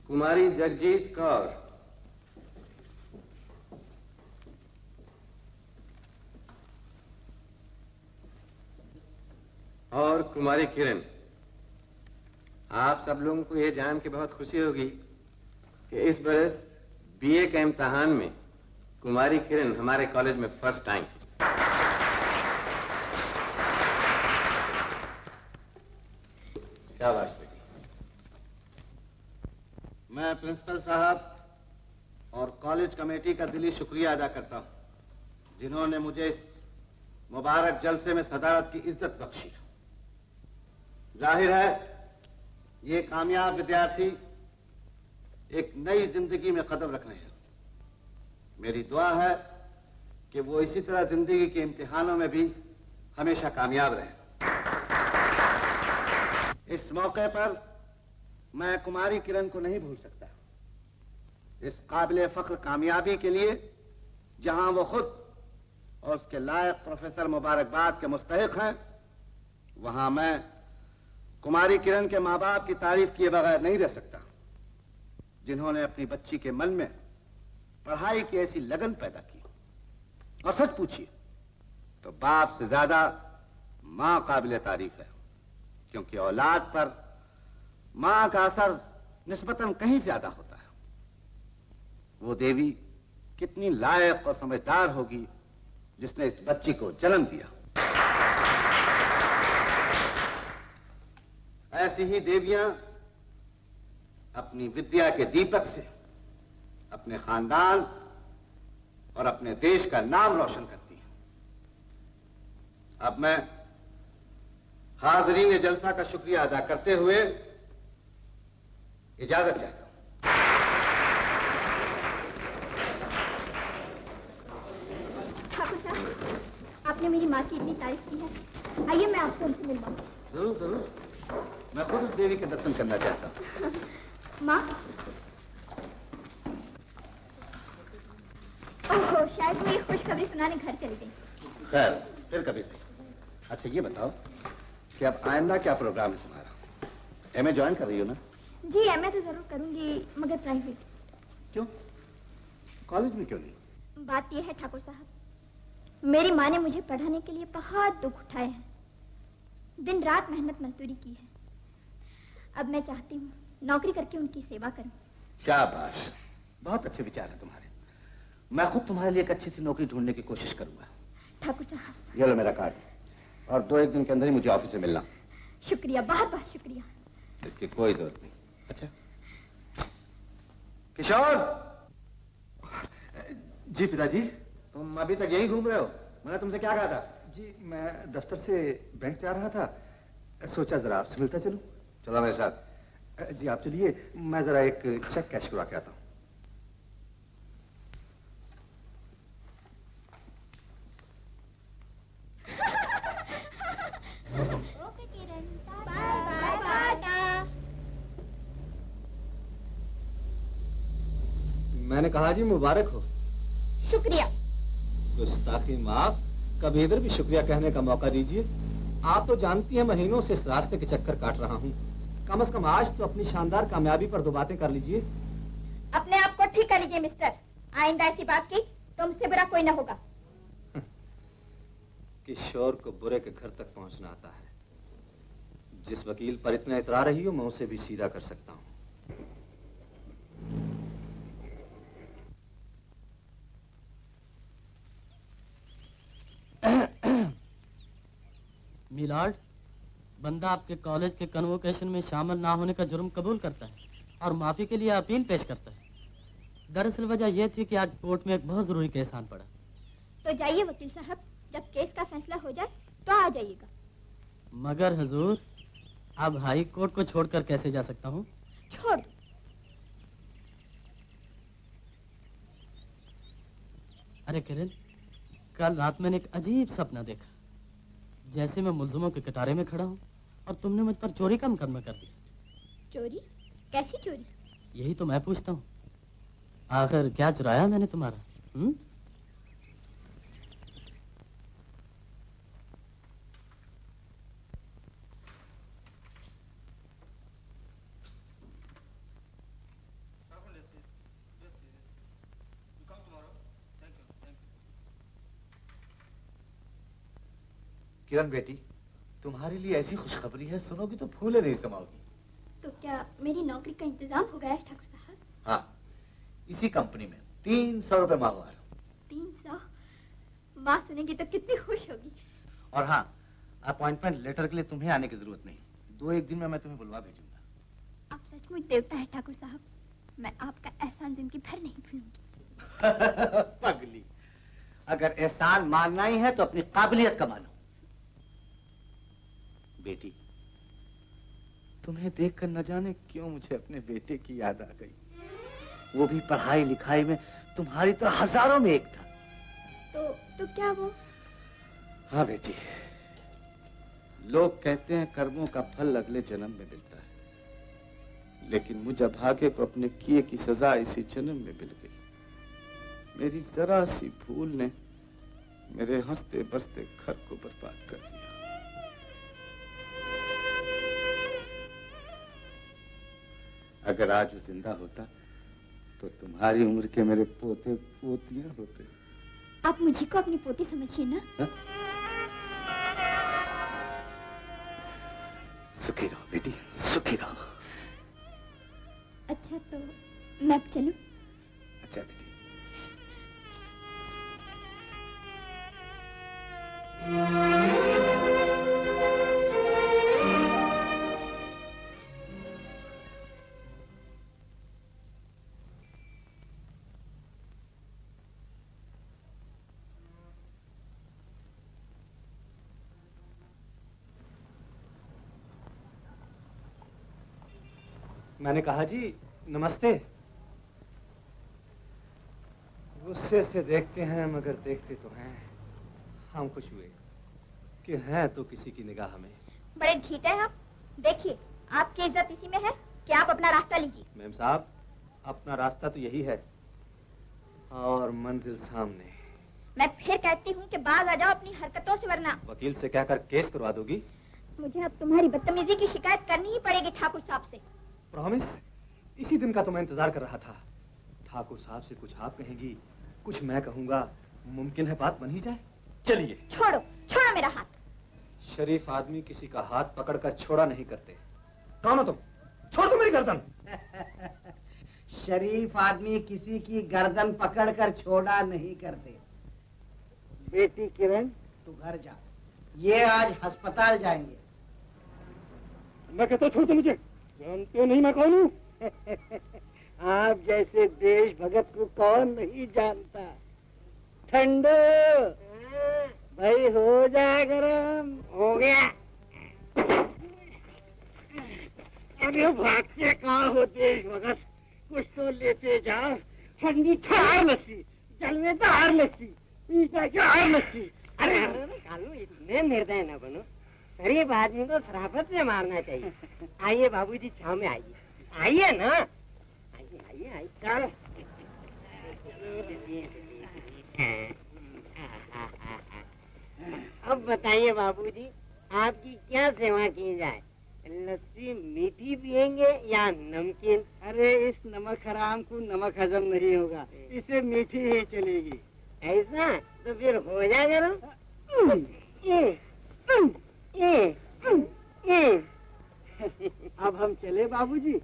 कुमारी जगजीत कौर, और कुमारी किरण। आप सब लोगों को यह जान के बहुत खुशी होगी कि इस बरस बीए के इम्तिहान में कुमारी किरण हमारे कॉलेज में फर्स्ट आई। शाबाश बेटी। मैं प्रिंसिपल साहब और कॉलेज कमेटी का दिली शुक्रिया अदा करता हूं जिन्होंने मुझे इस मुबारक जलसे में सदारत की इज्जत बख्शी। जाहिर है ये कामयाब विद्यार्थी एक नई जिंदगी में कदम रखने हैं। मेरी दुआ है कि वो इसी तरह जिंदगी के इम्तिहानों में भी हमेशा कामयाब रहे। इस मौके पर मैं कुमारी किरण को नहीं भूल सकता। इस काबिल फख्र कामयाबी के लिए जहां वो खुद और उसके लायक प्रोफेसर मुबारकबाद के मुस्तहिक हैं, वहां मैं कुमारी किरण के माँ बाप की तारीफ किए बगैर नहीं रह सकता जिन्होंने अपनी बच्ची के मन में पढ़ाई की ऐसी लगन पैदा की। और सच पूछिए तो बाप से ज्यादा मां काबिल तारीफ है, क्योंकि औलाद पर मां का असर निस्बतन कहीं ज्यादा होता है। वो देवी कितनी लायक और समझदार होगी जिसने इस बच्ची को जन्म दिया। ऐसी ही देवियां अपनी विद्या के दीपक से अपने खानदान और अपने देश का नाम रोशन करती हैं। अब मैं हाजरीन जलसा का शुक्रिया अदा करते हुए इजाजत चाहता हूं। ठाकुर साहब, आपने मेरी माँ की इतनी तारीफ की है, आइए मैं आपसे उनसे मिलवाऊं। जरूर जरूर, मैं खुद उस देवी के दर्शन करना चाहता हूं। माँ, ओहो, शायद वो ये खुशखबरी सुनाने घर चली गई। खैर, फिर कभी से। अच्छा ये बताओ कि अब आइंदा क्या प्रोग्राम है तुम्हारा? एमए ज्वाइन कर रही हो ना? जी, एमए तो जरूर करूंगी, मगर प्राइवेट। क्यों? कॉलेज में क्यों नहीं? बात यह है ठाकुर साहब, मेरी माँ ने मुझे पढ़ाने के लिए बहुत दुख उठाए हैं, दिन रात मेहनत मजदूरी की है। अब मैं चाहती हूँ नौकरी करके उनकी सेवा करूं। शाबाश, बहुत अच्छे विचार हैं तुम्हारे। मैं खुद तुम्हारे लिए एक अच्छी सी नौकरी ढूंढने की कोशिश करूंगा। ठाकुर साहब, ये लो मेरा कार्ड, और 2-1 दिन के अंदर ही मुझे ऑफिस से मिलना। शुक्रिया, बहुत बहुत शुक्रिया। इसकी कोई जरूरत नहीं। अच्छा किशोर। जी पिताजी। तुम अभी तक यहीं घूम रहे हो? मैंने तुमसे क्या कहा था? जी मैं दफ्तर से बैंक जा रहा था, सोचा जरा आपसे मिलता चलूं। चलो मेरे साथ। जी आप चलिए, मैं जरा एक चेक कैश करवा के आता हूँ। मैंने कहा जी मुबारक हो। शुक्रिया। गुस्ताखी माफ, कभी इधर भी शुक्रिया कहने का मौका दीजिए। आप तो जानती हैं महीनों से इस रास्ते के चक्कर काट रहा हूँ, कम से कम आज तो अपनी शानदार कामयाबी पर 2 बातें कर लीजिए। अपने आप को ठीक कर लीजिए मिस्टर, आइंदा ऐसी बात की तुमसे बुरा कोई ना होगा। किशोर को बुरे के घर तक पहुंचना आता है। जिस वकील पर इतना इतरा रही हो, मैं उसे भी सीधा कर सकता हूँ। मिलाड, बंदा आपके कॉलेज के कन्वोकेशन में शामिल ना होने का जुर्म कबूल करता है और माफी के लिए अपील पेश करता है। दरअसल वजह यह थी कि आज कोर्ट में एक बहुत जरूरी केस आन पड़ा। तो जाइए वकील साहब, जब केस का फैसला हो जाए तो आ जाइएगा। मगर हुजूर, अब हाई कोर्ट को छोड़कर कैसे जा सकता हूँ? छोड़ दो। अरे किरण, कल रात मैंने एक अजीब सपना देखा, जैसे मैं मुलजिमों के कतारे में खड़ा हूँ और तुमने मुझ पर चोरी का मुकदमा कर दिया। चोरी? कैसी चोरी? यही तो मैं पूछता हूँ, आखिर क्या चुराया मैंने तुम्हारा? किरण बेटी, तुम्हारे लिए ऐसी खुशखबरी है, सुनोगी तो फूले नहीं समाओगी। तो क्या मेरी नौकरी का इंतजाम हो गया है ठाकुर साहब? हाँ, इसी कंपनी में 300 रुपए माहवार। 300? माँ सुनेगी तो कितनी खुश होगी। और हाँ, अपॉइंटमेंट लेटर के लिए तुम्हें आने की जरूरत नहीं, 2-1 दिन में मैं तुम्हें बुलवा भेजूंगा। आप सचमुच देवता है ठाकुर साहब, मैं आपका एहसान जिंदगी भर नहीं भूलूंगी। पगली, अगर एहसान मानना ही है तो अपनी काबिलियत का मानो। बेटी, तुम्हें देखकर न जाने क्यों मुझे अपने बेटे की याद आ गई। वो भी पढ़ाई लिखाई में तुम्हारी तो हजारों में एक था। तो क्या वो? हाँ बेटी, लोग कहते हैं कर्मों का फल अगले जन्म में मिलता है, लेकिन मुझे अभागे को अपने किए की सजा इसी जन्म में मिल गई। मेरी जरा सी भूल ने मेरे हंसते बसते घर को बर्बाद कर दिया। अगर आज वो जिंदा होता तो तुम्हारी उम्र के मेरे पोते पोतियां होते। आप मुझे को अपनी पोती समझिए ना। हा? सुखी रहो बेटी, सुखी रहो। अच्छा तो मैं अब चलूं? अच्छा बेटी। मैंने कहा जी नमस्ते। गुस्से से देखते हैं मगर देखते तो हैं। हम खुश हुए कि हैं तो किसी की निगाह में। बड़े ढीठ हैं आप। देखिए, आपकी इज्जत इसी में है कि आप अपना रास्ता लीजिए। मैम साहब, अपना रास्ता तो यही है और मंजिल सामने। मैं फिर कहती हूँ कि बाज आ जाओ अपनी हरकतों से, वरना वकील से कहकर केस करवा दोगी? मुझे अब तुम्हारी बदतमीजी की शिकायत करनी ही पड़ेगी ठाकुर साहब से। प्रॉमिस? इसी दिन का तो मैं इंतजार कर रहा था। ठाकुर साहब से कुछ आप कहेंगी, कुछ मैं कहूंगा, मुमकिन है बात बन ही जाए। चलिए। छोड़ो, छोड़ो मेरा हाथ। शरीफ आदमी किसी का हाथ पकड़कर छोड़ा नहीं करते। कौन हो तुम? छोड़ दो मेरी गर्दन। शरीफ आदमी किसी की गर्दन पकड़कर छोड़ा नहीं करते। बेटी किरण, तू घर जा, ये आज अस्पताल जाएंगे। मैं कहता छोड़ दो मुझे, जानते हो नहीं मैं कौन हूँ? आप जैसे देश भगत को कौन नहीं जानता। ठंडो भाई, हो जाए गरम। हो गया। अरे भागते कहाँ हो देश भगत, कुछ तो लेते जाओ। ठंडी ठार लस्सी, जलवेदार लस्सी, पीछा लस्सी। अरे कालू, इतने निर्दय न बनो। गरीब आदमी को शराफत से मारना चाहिए। आइए बाबूजी, छाव में आइए। आइए ना, आइए आइए आइए। चलो। अब बताइए बाबूजी, आपकी क्या सेवा की जाए? लस्सी मीठी पियेंगे या नमकीन? अरे इस नमक हराम को नमक हजम नहीं होगा, इसे मीठी ही चलेगी। ऐसा तो फिर हो जाएगा ना। अब हम चले बाबूजी।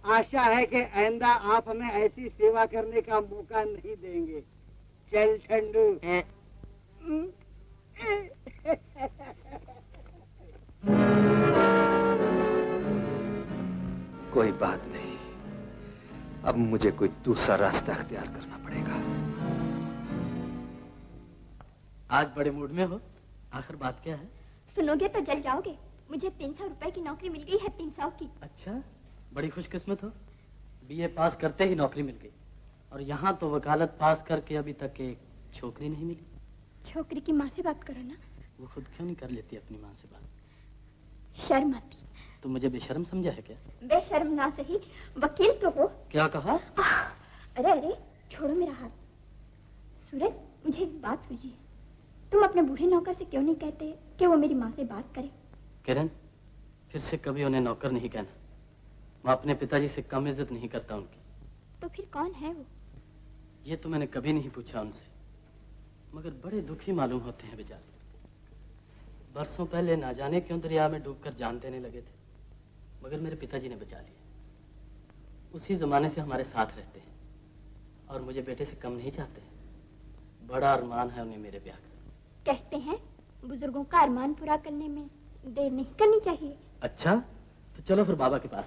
आशा है कि आइंदा आप हमें ऐसी सेवा करने का मौका नहीं देंगे। चल ठंडू। बात नहीं, अब मुझे कोई दूसरा रास्ता अख्तियार करना पड़ेगा। आज बड़े मूड में हो, आखिर बात क्या है? सुनोगे तो जल जाओगे। मुझे 300 रुपए की नौकरी मिल गई है, 300 की। अच्छा, बड़ी खुशकिस्मत हो। बीए पास करते ही नौकरी मिल गई, और यहाँ तो वकालत पास करके अभी तक एक छोकरी नहीं मिली। छोकरी की माँ से बात करो ना। वो खुद क्यों नहीं कर लेती अपनी माँ से बात? शर्म आती। तुम मुझे बेशर्म समझा है क्या? बेशर्म ना सही, वकील तो हो। क्या कहा? अरे अरे, छोड़ो मेरा हाथ। सूरज, मुझे एक बात सूझी। तुम अपने बूढ़े नौकर से क्यों नहीं कहते कि वो मेरी माँ से बात करे? किरण, फिर से कभी उन्हें नौकर नहीं कहना। मैं अपने पिताजी से कम इज्जत नहीं करता उनकी। तो फिर कौन है वो? ये तो मैंने कभी नहीं पूछा उनसे, मगर बड़े दुखी मालूम होते हैं बेचारे। बरसों पहले ना जाने क्यों दरिया में डूबकर जान देने लगे थे, मगर मेरे पिताजी ने बचा लिया। उसी जमाने से हमारे साथ रहते हैं, और मुझे बेटे से कम नहीं चाहते। बड़ा अरमान है उन्हें मेरे ब्याह का। कहते हैं बुजुर्गों का अरमान पूरा करने में देर नहीं करनी चाहिए। अच्छा, तो चलो फिर बाबा के पास।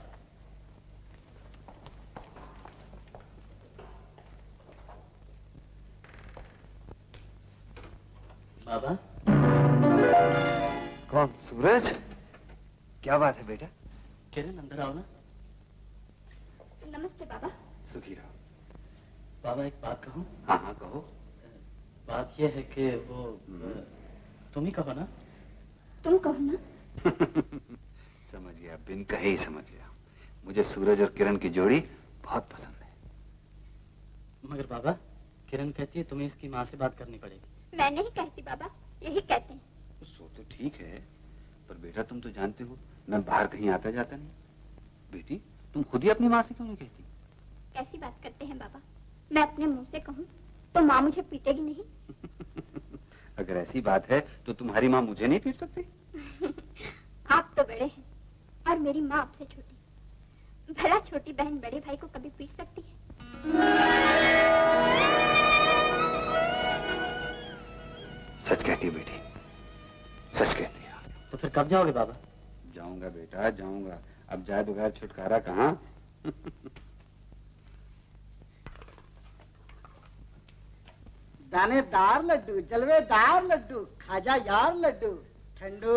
बाबा। कौन? सूरज? क्या बात है बेटा? किरण, अंदर आओ ना। नमस्ते बाबा। सुखी रहो। बाबा, एक बात कहूं? हाँ हाँ कहो। बात यह है कि वो तुम ही कहो ना। तुम कहो ना। समझ गया, बिन कहे ही समझ गया। मुझे सूरज और किरण की जोड़ी बहुत पसंद है। मगर बाबा, किरण कहती है तुम्हें इसकी माँ से बात करनी पड़ेगी। मैं नहीं कहती बाबा, यही कहते हैं। सो तो ठीक है, पर बेटा तुम तो जानते हो मैं बाहर कहीं आता जाता नहीं। बेटी, तुम खुद ही अपनी माँ से क्यों नहीं कहती? कैसी बात करते हैं बाबा? मैं अपने मुंह से कहूँ तो माँ मुझे पीटेगी नहीं? अगर ऐसी बात है तो तुम्हारी माँ मुझे नहीं पीट सकती? आप तो बड़े हैं और मेरी माँ आपसे छोटी। भला छोटी बहन बड़े भाई को कभी पीट सकती है? सच कहती है बेटी, सच कहती है। तो फिर कब जाओगे बाबा? जाऊंगा बेटा, जाऊंगा। अब जाए बगैर छुटकारा कहाँ? दानेदार लड्डू, जलवेदार लड्डू, खाजा यार लड्डू, ठंडू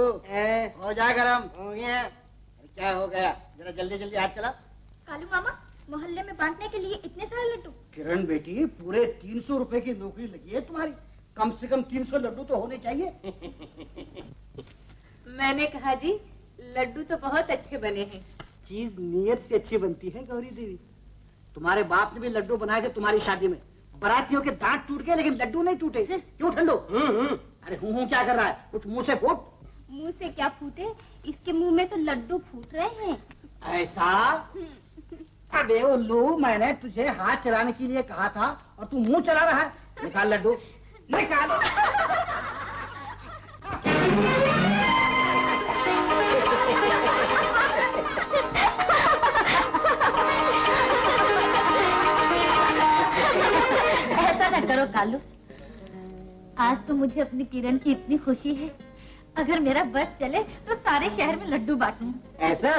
हो जा गरम। हो गया। क्या हो गया? जरा जल्दी जल्दी हाथ चला। कालू मामा, मोहल्ले में बांटने के लिए इतने सारे लड्डू? किरण बेटी, पूरे 300 रुपए की नौकरी लगी है तुम्हारी, कम से कम 300 लड्डू तो होने चाहिए। मैंने कहा जी, लड्डू तो बहुत अच्छे बने हैं। चीज नीयत से अच्छी बनती है गौरी देवी। तुम्हारे बाप ने भी लड्डू बनाए थे तुम्हारी शादी में। बारातियों के दांत टूट गए लेकिन लड्डू नहीं टूटे। क्यों ठंडो? अरे हूँ क्या कर रहा है? कुछ मुंह से फूट। मुंह से क्या फूटे, इसके मुंह में तो लड्डू फूट रहे हैं। ऐसा? अबे उल्लू, मैंने तुझे हाथ चलाने के लिए कहा था और तू मुंह चला रहा है। निकाल लड्डू, निकाल। ऐसा न करो कालू, आज तो मुझे अपनी किरण की इतनी खुशी है। अगर मेरा बस चले तो सारे शहर में लड्डू बांटूं। ऐसा?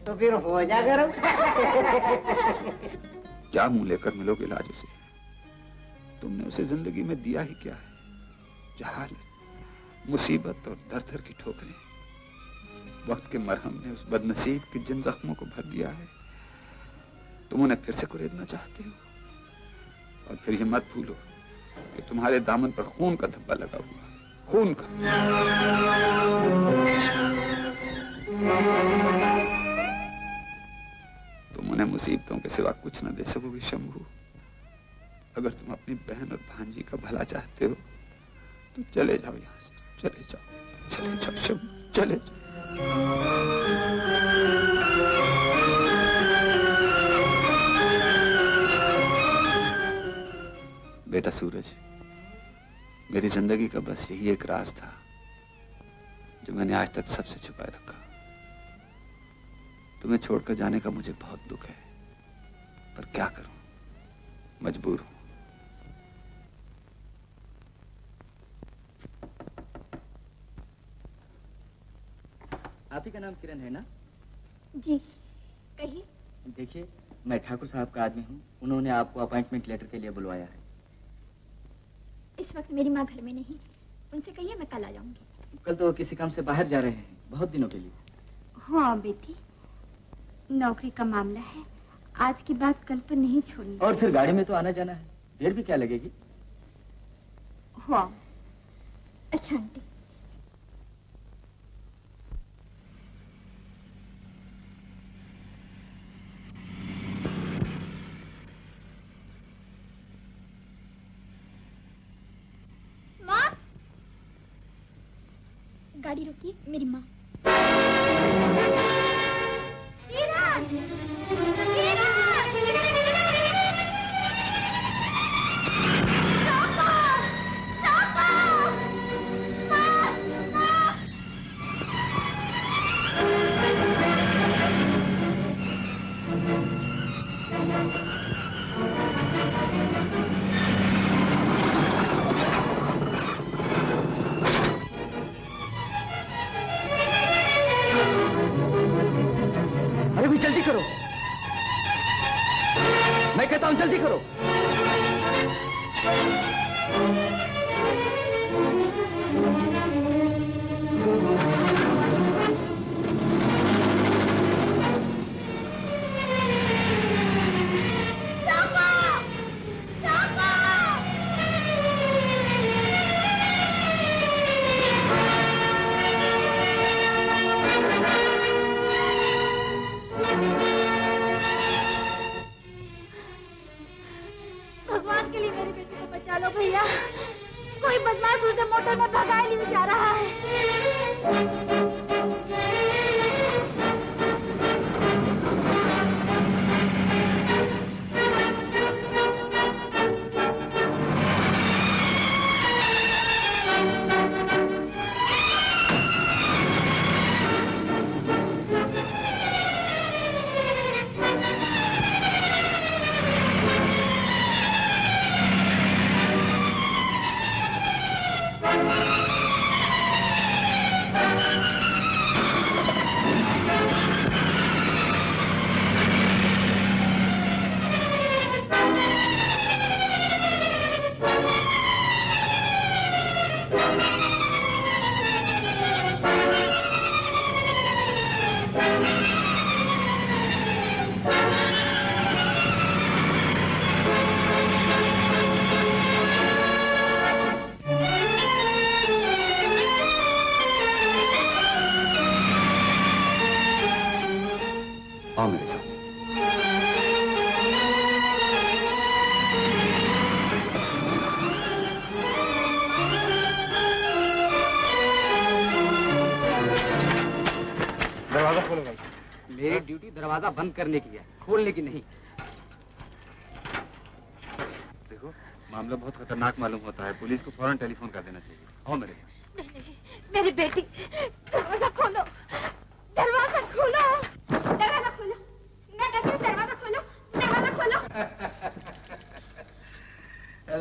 तो फिर हो जा गरम। क्या मुंह लेकर मिलोगे लाजो से? तुमने उसे जिंदगी में दिया ही क्या है? जहालत, मुसीबत और दर दर की ठोकरें। वक्त के मरहम ने उस बदनसीब के जिन जख्मों को भर दिया है, तुम उन्हें फिर से कुरेदना चाहते हो। और फिर ये मत भूलो कि तुम्हारे दामन पर खून का धब्बा लगा हुआ है, खून का। तुम उन्हें मुसीबतों के सिवा कुछ न दे सकोगे शंभू। अगर तुम अपनी बहन और भांजी का भला चाहते हो तो चले जाओ यहाँ से, चले जाओ, चले जाओ शंभू, चले जाओ। बेटा सूरज, मेरी जिंदगी का बस यही एक राज था जो मैंने आज तक सबसे छुपाए रखा। तुम्हें छोड़कर जाने का मुझे बहुत दुख है, पर क्या करूं, मजबूर हूं। आप ही का नाम किरण है ना? जी, कहिए। देखिए, मैं ठाकुर साहब का आदमी हूँ। उन्होंने आपको अपॉइंटमेंट लेटर के लिए बुलवाया है। इस वक्त मेरी माँ घर में नहीं, उनसे कहिए मैं कल आ जाऊंगी। कल तो किसी काम से बाहर जा रहे हैं, बहुत दिनों के लिए। हाँ बेटी, नौकरी का मामला है, आज की बात कल पर नहीं छोड़नी। और फिर गाड़ी में तो आना जाना है, देर भी क्या लगेगी? हाँ। अच्छा आंटी। माँ, गाड़ी रोकिए, मेरी माँ। अरे भी जल्दी करो, मैं कहता हूं जल्दी करो। भगवान के लिए मेरी बेटी को बचा लो भैया, कोई बदमाश उसे मोटर में भगाए नहीं जा रहा है। आओ मेरे साथ। दरवाजा खोलो भाई। मेरी ड्यूटी दरवाजा बंद करने की है, खोलने की नहीं। देखो, मामला बहुत खतरनाक मालूम होता है, पुलिस को फौरन टेलीफोन कर देना चाहिए। आओ मेरे साथ। मेरी बेटी, दरवाजा खोलो, दरवाजा खोलो, दरवाजा खोलो, मैं कहती हूँ दरवाजा खोलो, दरवाजा खोलो।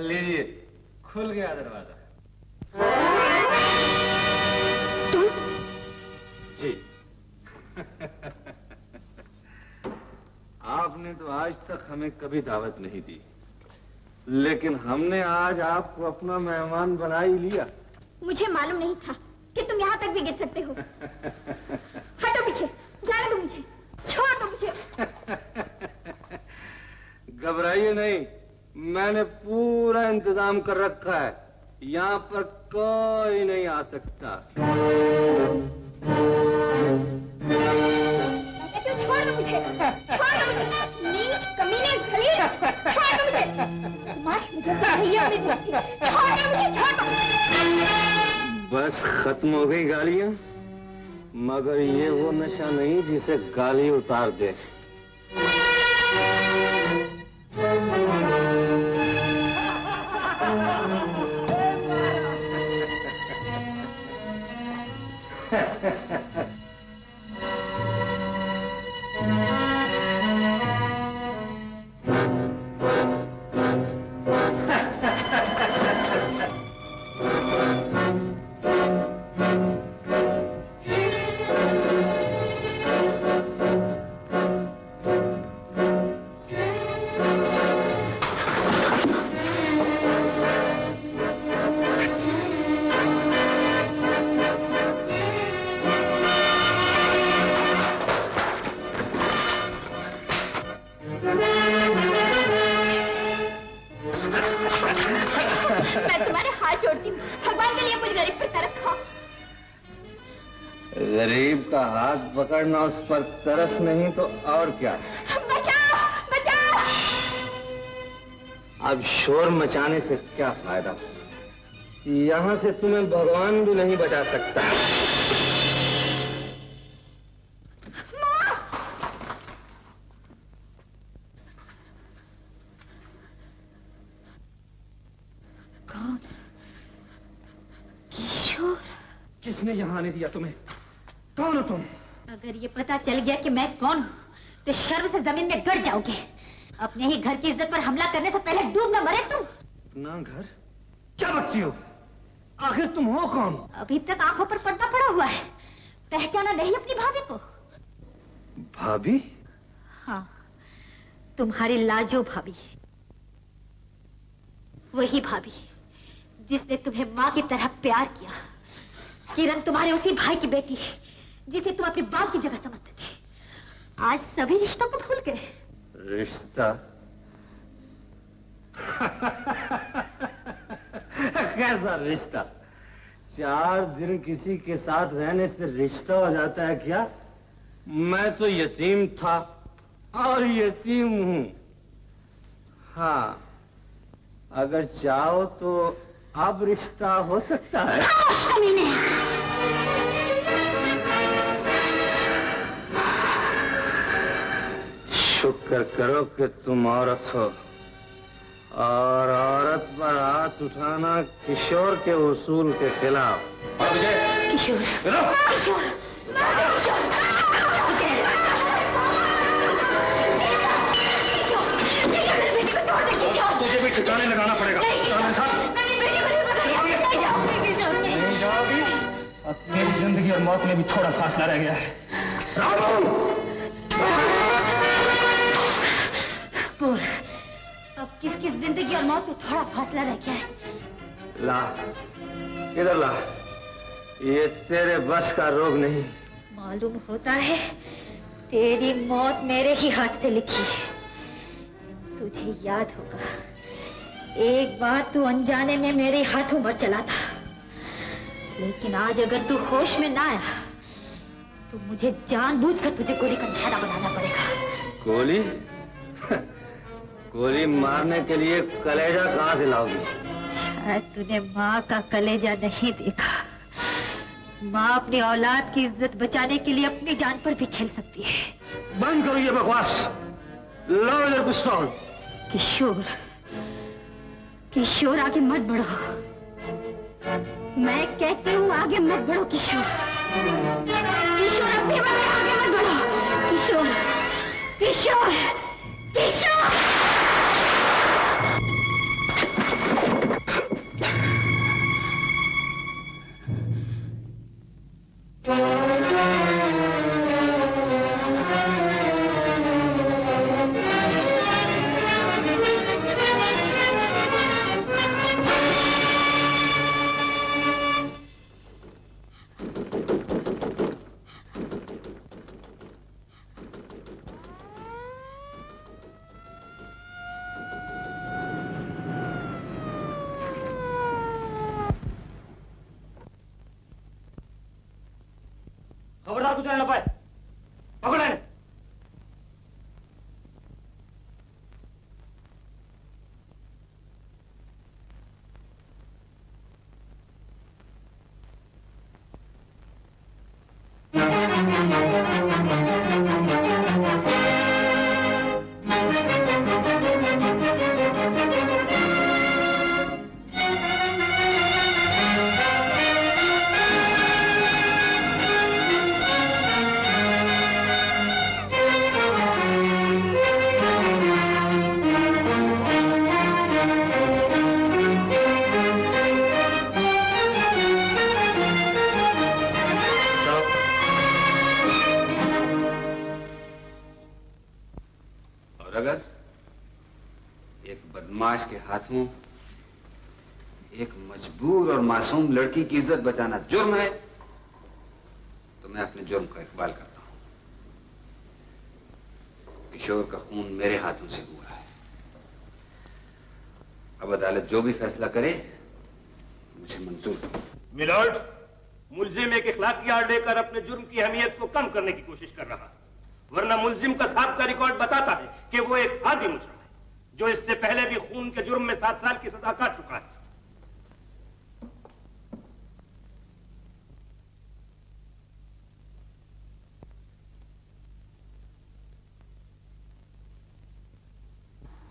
लीजिए, खुल गया दरवाजा। जी। आपने तो आज तक हमें कभी दावत नहीं दी, लेकिन हमने आज आपको अपना मेहमान बना ही लिया। मुझे मालूम नहीं था कि तुम यहाँ तक भी गिर सकते हो। हटो पीछे, जाने दो मुझे, छोड़ दो मुझे। घबराइए नहीं, मैंने पूरा इंतजाम कर रखा है, यहाँ पर कोई नहीं आ सकता। छोड़ दो मुझे, छोड़ दो मुझे, नीच कमीने जलील, छोड़ दो मुझे। माश मुझे भैया अपनी दोस्ती, छोड़ दो मुझे, छोड़ दो। बस खत्म हो गई गालियां, मगर ये वो नशा नहीं जिसे गाली उतार दे। गरीब का हाथ पकड़ना उस पर तरस नहीं तो और क्या। बचाओ बचाओ। अब शोर मचाने से क्या फायदा, यहाँ से तुम्हें भगवान भी नहीं बचा सकता। कौन? किशोर। किसने यहाँ आने दिया तुम्हें? कौन हो तुम? अगर ये पता चल गया कि मैं कौन हूँ तो शर्म से जमीन में गड़ जाओगे। अपने ही घर की इज्जत पर हमला करने से पहले डूब न मरे तुम। अपना घर? क्या बकती हो? आखिर तुम हो कौन? अभी तक आंखों पर पर्दा पड़ा हुआ है, पहचाना नहीं अपनी भाभी को? भाभी? हाँ, तुम्हारी लाजो भाभी, वही भाभी जिसने तुम्हें माँ की तरह प्यार किया। किरण तुम्हारे उसी भाई की बेटी है जिसे तुम अपने बाप की जगह समझते थे। आज सभी रिश्तों को भूल गए। रिश्ता? कैसा रिश्ता? 4 दिन किसी के साथ रहने से रिश्ता हो जाता है क्या? मैं तो यतीम था और यतीम हूं। हाँ, अगर चाहो तो अब रिश्ता हो सकता है। शुक्र करो कि तुम औरत हो, और औरत पर हाथ उठाना किशोर के उसूल के खिलाफ। किशोर, किशोर, किशोर, तुझे भी ठिकाने लगाना पड़ेगा। चल मेरे साथ। नहीं जाओगी? अब मेरी जिंदगी और मौत में भी थोड़ा फासला रह गया है। राहुल! बोल, अब किसकी जिंदगी और मौत में थोड़ा फासला रह गया है? ला, इधर ला। ये तेरे बस का रोग नहीं। मालूम होता है तेरी मौत मेरे ही हाथ से लिखी है। तुझे याद होगा, एक बार तू अनजाने में मेरे हाथों मर चला था, लेकिन आज अगर तू होश में ना आया तो मुझे जानबूझकर तुझे गोली का निशाना बनाना पड़ेगा। गोली? गोली मारने के लिए कलेजा कहाँ से लाओगी? शायद तूने माँ का कलेजा नहीं देखा। माँ अपनी औलाद की इज्जत बचाने के लिए अपनी जान पर भी खेल सकती है। बंद करो ये बकवास। लो इधर पिस्तौल। किशोर, किशोर आगे मत बढ़ो। मैं कहती हूँ आगे मत बढ़ो किशोर। किशोर अपनी बात में आगे मत बढ़ो। किशोर, किशोर, किशोर। खबरदार कुछ न पाए, पकड़े। बदमाश के हाथों एक मजबूर और मासूम लड़की की इज्जत बचाना जुर्म है, तो मैं अपने जुर्म का इकबाल करता हूं। किशोर का खून मेरे हाथों से हुआ है। अब अदालत जो भी फैसला करे मुझे मंजूर है। मिलॉर्ड, मुलजिम एक इखलाकी आड़ लेकर अपने जुर्म की अहमियत को कम करने की कोशिश कर रहा है, वरना मुलजिम का साहब रिकॉर्ड बताता है कि वो एक आदि मुजरिम है जो इससे पहले भी खून के जुर्म में 7 साल की सजा काट चुका है।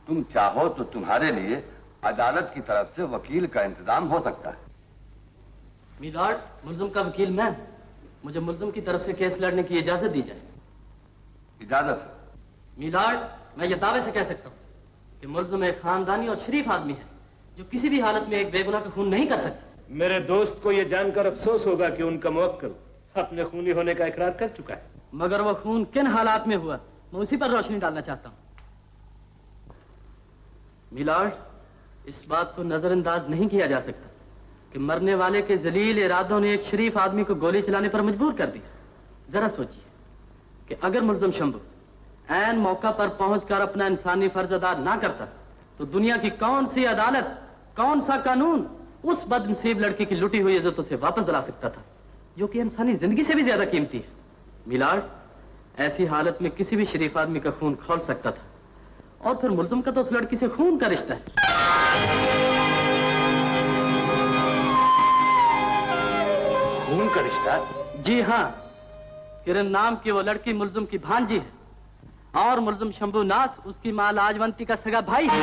तुम चाहो तो तुम्हारे लिए अदालत की तरफ से वकील का इंतजाम हो सकता है। मिलॉर्ड, मुल्जिम का वकील मैं। मुझे मुल्जिम की तरफ से केस लड़ने की इजाजत दी जाए। इजाजत? मिलॉर्ड, मैं ये दावे से कह सकता हूँ कि मुल्जिम एक खानदानी और शरीफ आदमी है जो किसी भी हालत में एक बेगुनाह का खून नहीं कर सकता। मेरे दोस्त को यह जानकर अफसोस होगा कि उनका मुवक्किल अपने खूनी होने का इकरार कर चुका है। मगर वो खून किन हालात में हुआ, मैं उसी पर रोशनी डालना चाहता हूँ। मिलॉर्ड, इस बात को नजरअंदाज नहीं किया जा सकता कि मरने वाले के जलील इरादों ने एक शरीफ आदमी को गोली चलाने पर मजबूर कर दिया। जरा सोचिए कि अगर मुल्जिम शंभू ऐन मौका पर पहुंचकर अपना इंसानी फर्ज अदा ना करता तो दुनिया की कौन सी अदालत, कौन सा कानून उस बदनसीब लड़की की लुटी हुई इज्जतों से वापस दिला सकता था, जो कि इंसानी जिंदगी से भी ज्यादा कीमती है। मिलॉर्ड, ऐसी हालत में किसी भी शरीफ आदमी का खून खोल सकता था, और फिर मुल्जिम का तो उस लड़की से खून का रिश्ता है। खून का रिश्ता? जी हाँ, किरण नाम की वो लड़की मुल्जिम की भांजी है और मुल्जिम शंभूनाथ उसकी मां लाजवंती का सगा भाई है।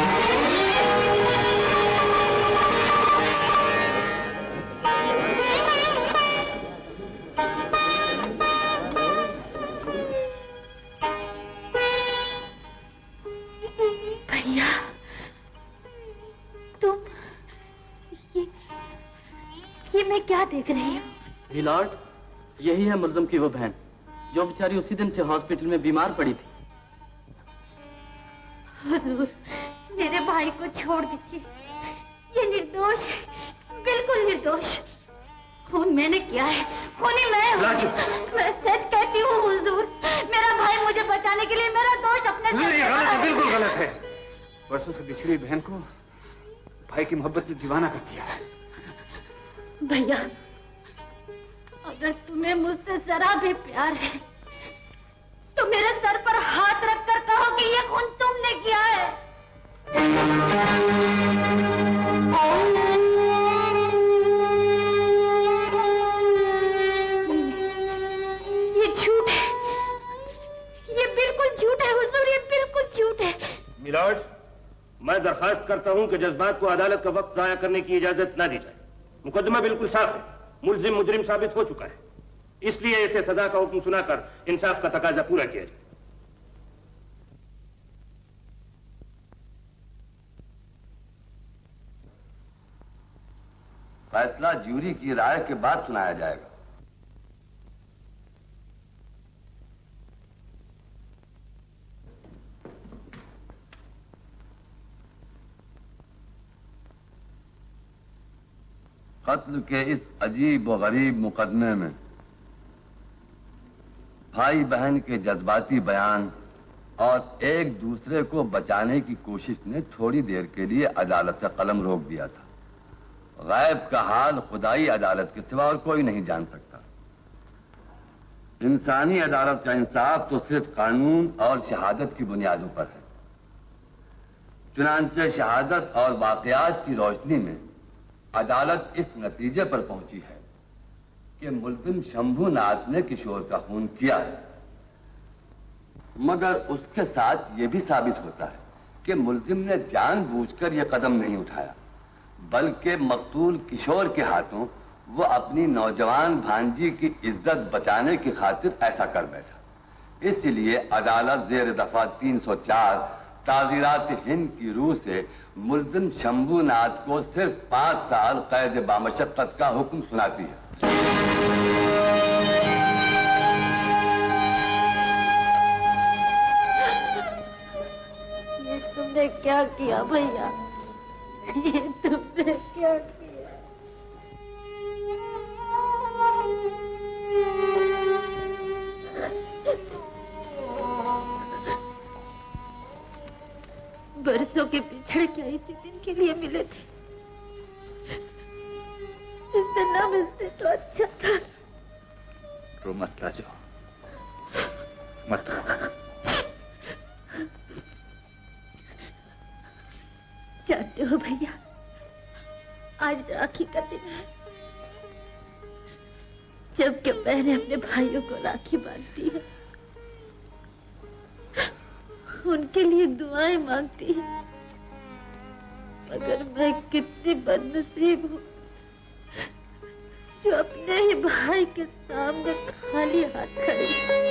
भैया, तुम ये मैं क्या देख रही हूँ? मिलॉर्ड, यही है मुल्जिम की वो बहन जो बेचारी उसी दिन से हॉस्पिटल में बीमार पड़ी थी। हुजूर, मेरे भाई को छोड़ दीजिए। ये निर्दोष है, बिल्कुल निर्दोष। खून मैंने किया है, खूनी मैं हूँ। मैं सच कहती हूँ हुजूर, मेरा भाई मुझे बचाने के लिए मेरा दोष अपने सर ये पे गलत है, उठाया। बिल्कुल गलत है। वर्षों से बिछड़ी बहन को भाई की मोहब्बत में दीवाना कर दिया है। भैया, अगर तुम्हें मुझसे जरा भी प्यार है तो मेरे सर पर हाथ रखकर कहो कि ये खून तुमने किया है। ये झूठ है, ये बिल्कुल झूठ है हुजूर, ये बिल्कुल झूठ है। मिलॉर्ड, मैं दरखास्त करता हूं कि जज्बात को अदालत का वक्त जाया करने की इजाजत ना दी जाए। मुकदमा बिल्कुल साफ है, मुल्जिम मुजरिम साबित हो चुका है, इसलिए इसे सजा का हुक्म सुनाकर इंसाफ का तकाजा पूरा किया जाए। फैसला ज्यूरी की राय के बाद सुनाया जाएगा। कत्ल के इस अजीब व गरीब मुकदमे में भाई बहन के जज्बाती बयान और एक दूसरे को बचाने की कोशिश ने थोड़ी देर के लिए अदालत से कलम रोक दिया था। गैब का हाल खुदाई अदालत के सिवा और कोई नहीं जान सकता। इंसानी अदालत का इंसाफ तो सिर्फ कानून और शहादत की बुनियादों पर है। चुनांचे शहादत और वाकयात की रोशनी में अदालत इस नतीजे पर पहुंची है कि मुल्जिम शंभूनाथ ने किशोर का खून किया है, मगर उसके साथ यह भी साबित होता है कि मुल्जिम ने जानबूझकर यह कदम नहीं उठाया, बल्कि मकतूल किशोर के हाथों वो अपनी नौजवान भांजी की इज्जत बचाने की खातिर ऐसा कर बैठा। इसलिए अदालत जेर दफा 304 ताजीरात हिंद की रूह से मुल्जिम शंभूनाथ को सिर्फ 5 साल कैद बामशक्कत का हुक्म सुनाती है। ये तुमने क्या किया भैया? ये तुमने क्या किया? बरसों के पिछड़ क्या इसी दिन के लिए मिले थे? इस दिन ना मिलते तो अच्छा था। रो मत लाजो, मत रो। जानते हो भैया, आज राखी का दिन है, जबकि मैंने अपने भाइयों को राखी बांधती है, उनके लिए दुआएं मांगती है, मगर मैं कितनी बदनसीब हूँ जो अपने ही भाई के सामने खाली हाथ खड़ी हूँ।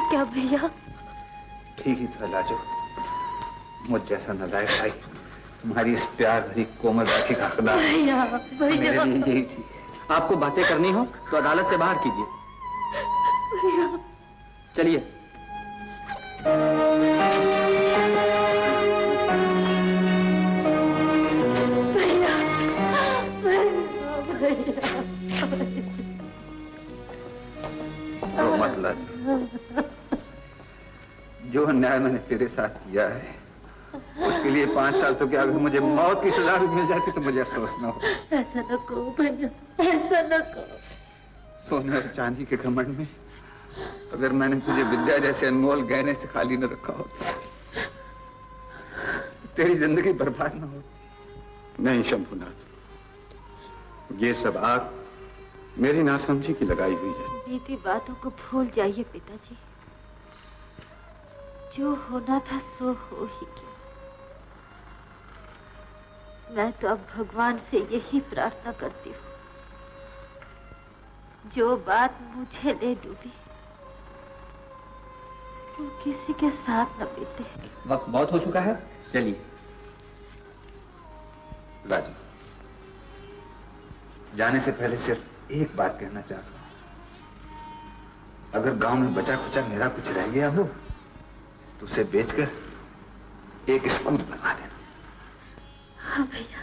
क्या भैया? ठीक ही था लाजो, मुझ जैसा नालायक भाई तुम्हारी इस प्यार भरी कोमल राखी का हकदार। भैया, भैया। मेरे लिए यही थी। आपको बातें करनी हो तो अदालत से बाहर कीजिए। भैया। चलिए। भैया, भैया, रो मत लाजो, जो अन्याय मैंने तेरे साथ किया है उसके लिए 5 साल तो क्या, अगर मुझे मौत की सजा भी मिल जाती तो मुझे अफसोस न हो। ऐसा न कहो भैया, ऐसा न कहो। सोने और चांदी के घमंड में अगर मैंने तुझे विद्या जैसे अनमोल गहने से खाली न रखा होता तो तेरी जिंदगी बर्बाद न होती। नहीं शंभुनाथ, ये सब आग मेरी नासमझी की लगाई हुई है। बीती बातों को भूल जाइए पिताजी, जो होना था सो हो ही गया। मैं तो अब भगवान से यही प्रार्थना करती हूँ, जो बात मुझे ले डूबी वो किसी के साथ न बीते। वक्त बहुत हो चुका है, चलिए। राजू, जाने से पहले सिर्फ एक बात कहना चाहता हूं, अगर गांव में बचा खुचा मेरा कुछ रह गया हो तो उसे बेचकर एक स्कूल बनवा देना। हाँ भैया।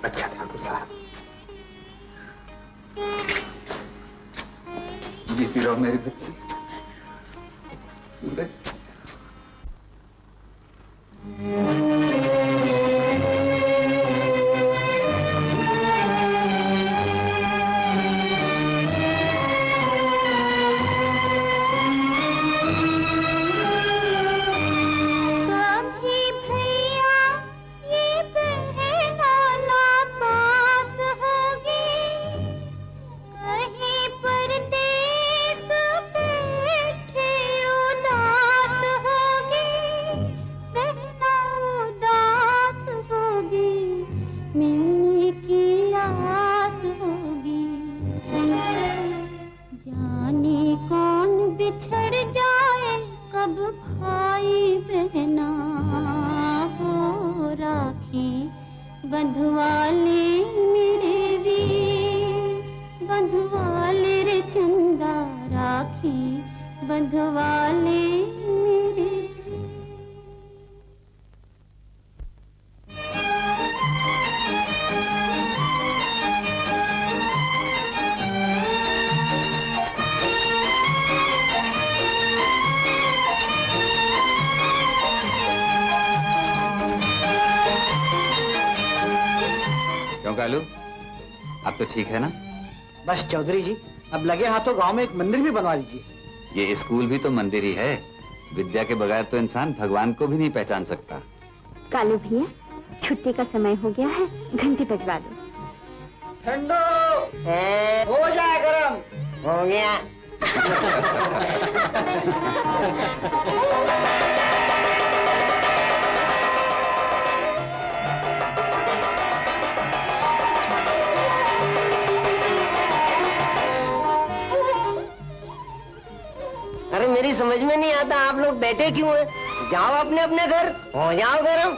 अच्छा ठाकुर साहब, जीती रहो मेरी बच्ची। सूरज। अब तो ठीक है ना? बस चौधरी जी, अब लगे हाथों गांव में एक मंदिर भी बनवा लीजिए। ये स्कूल भी तो मंदिर ही है। विद्या के बगैर तो इंसान भगवान को भी नहीं पहचान सकता। कालू भैया, छुट्टी का समय हो गया है, घंटी बजवा दो। ठंडो हो जाए गरम। हो गया। अरे मेरी समझ में नहीं आता, आप लोग बैठे क्यों हैं? जाओ अपने अपने घर, हो जाओ गरम।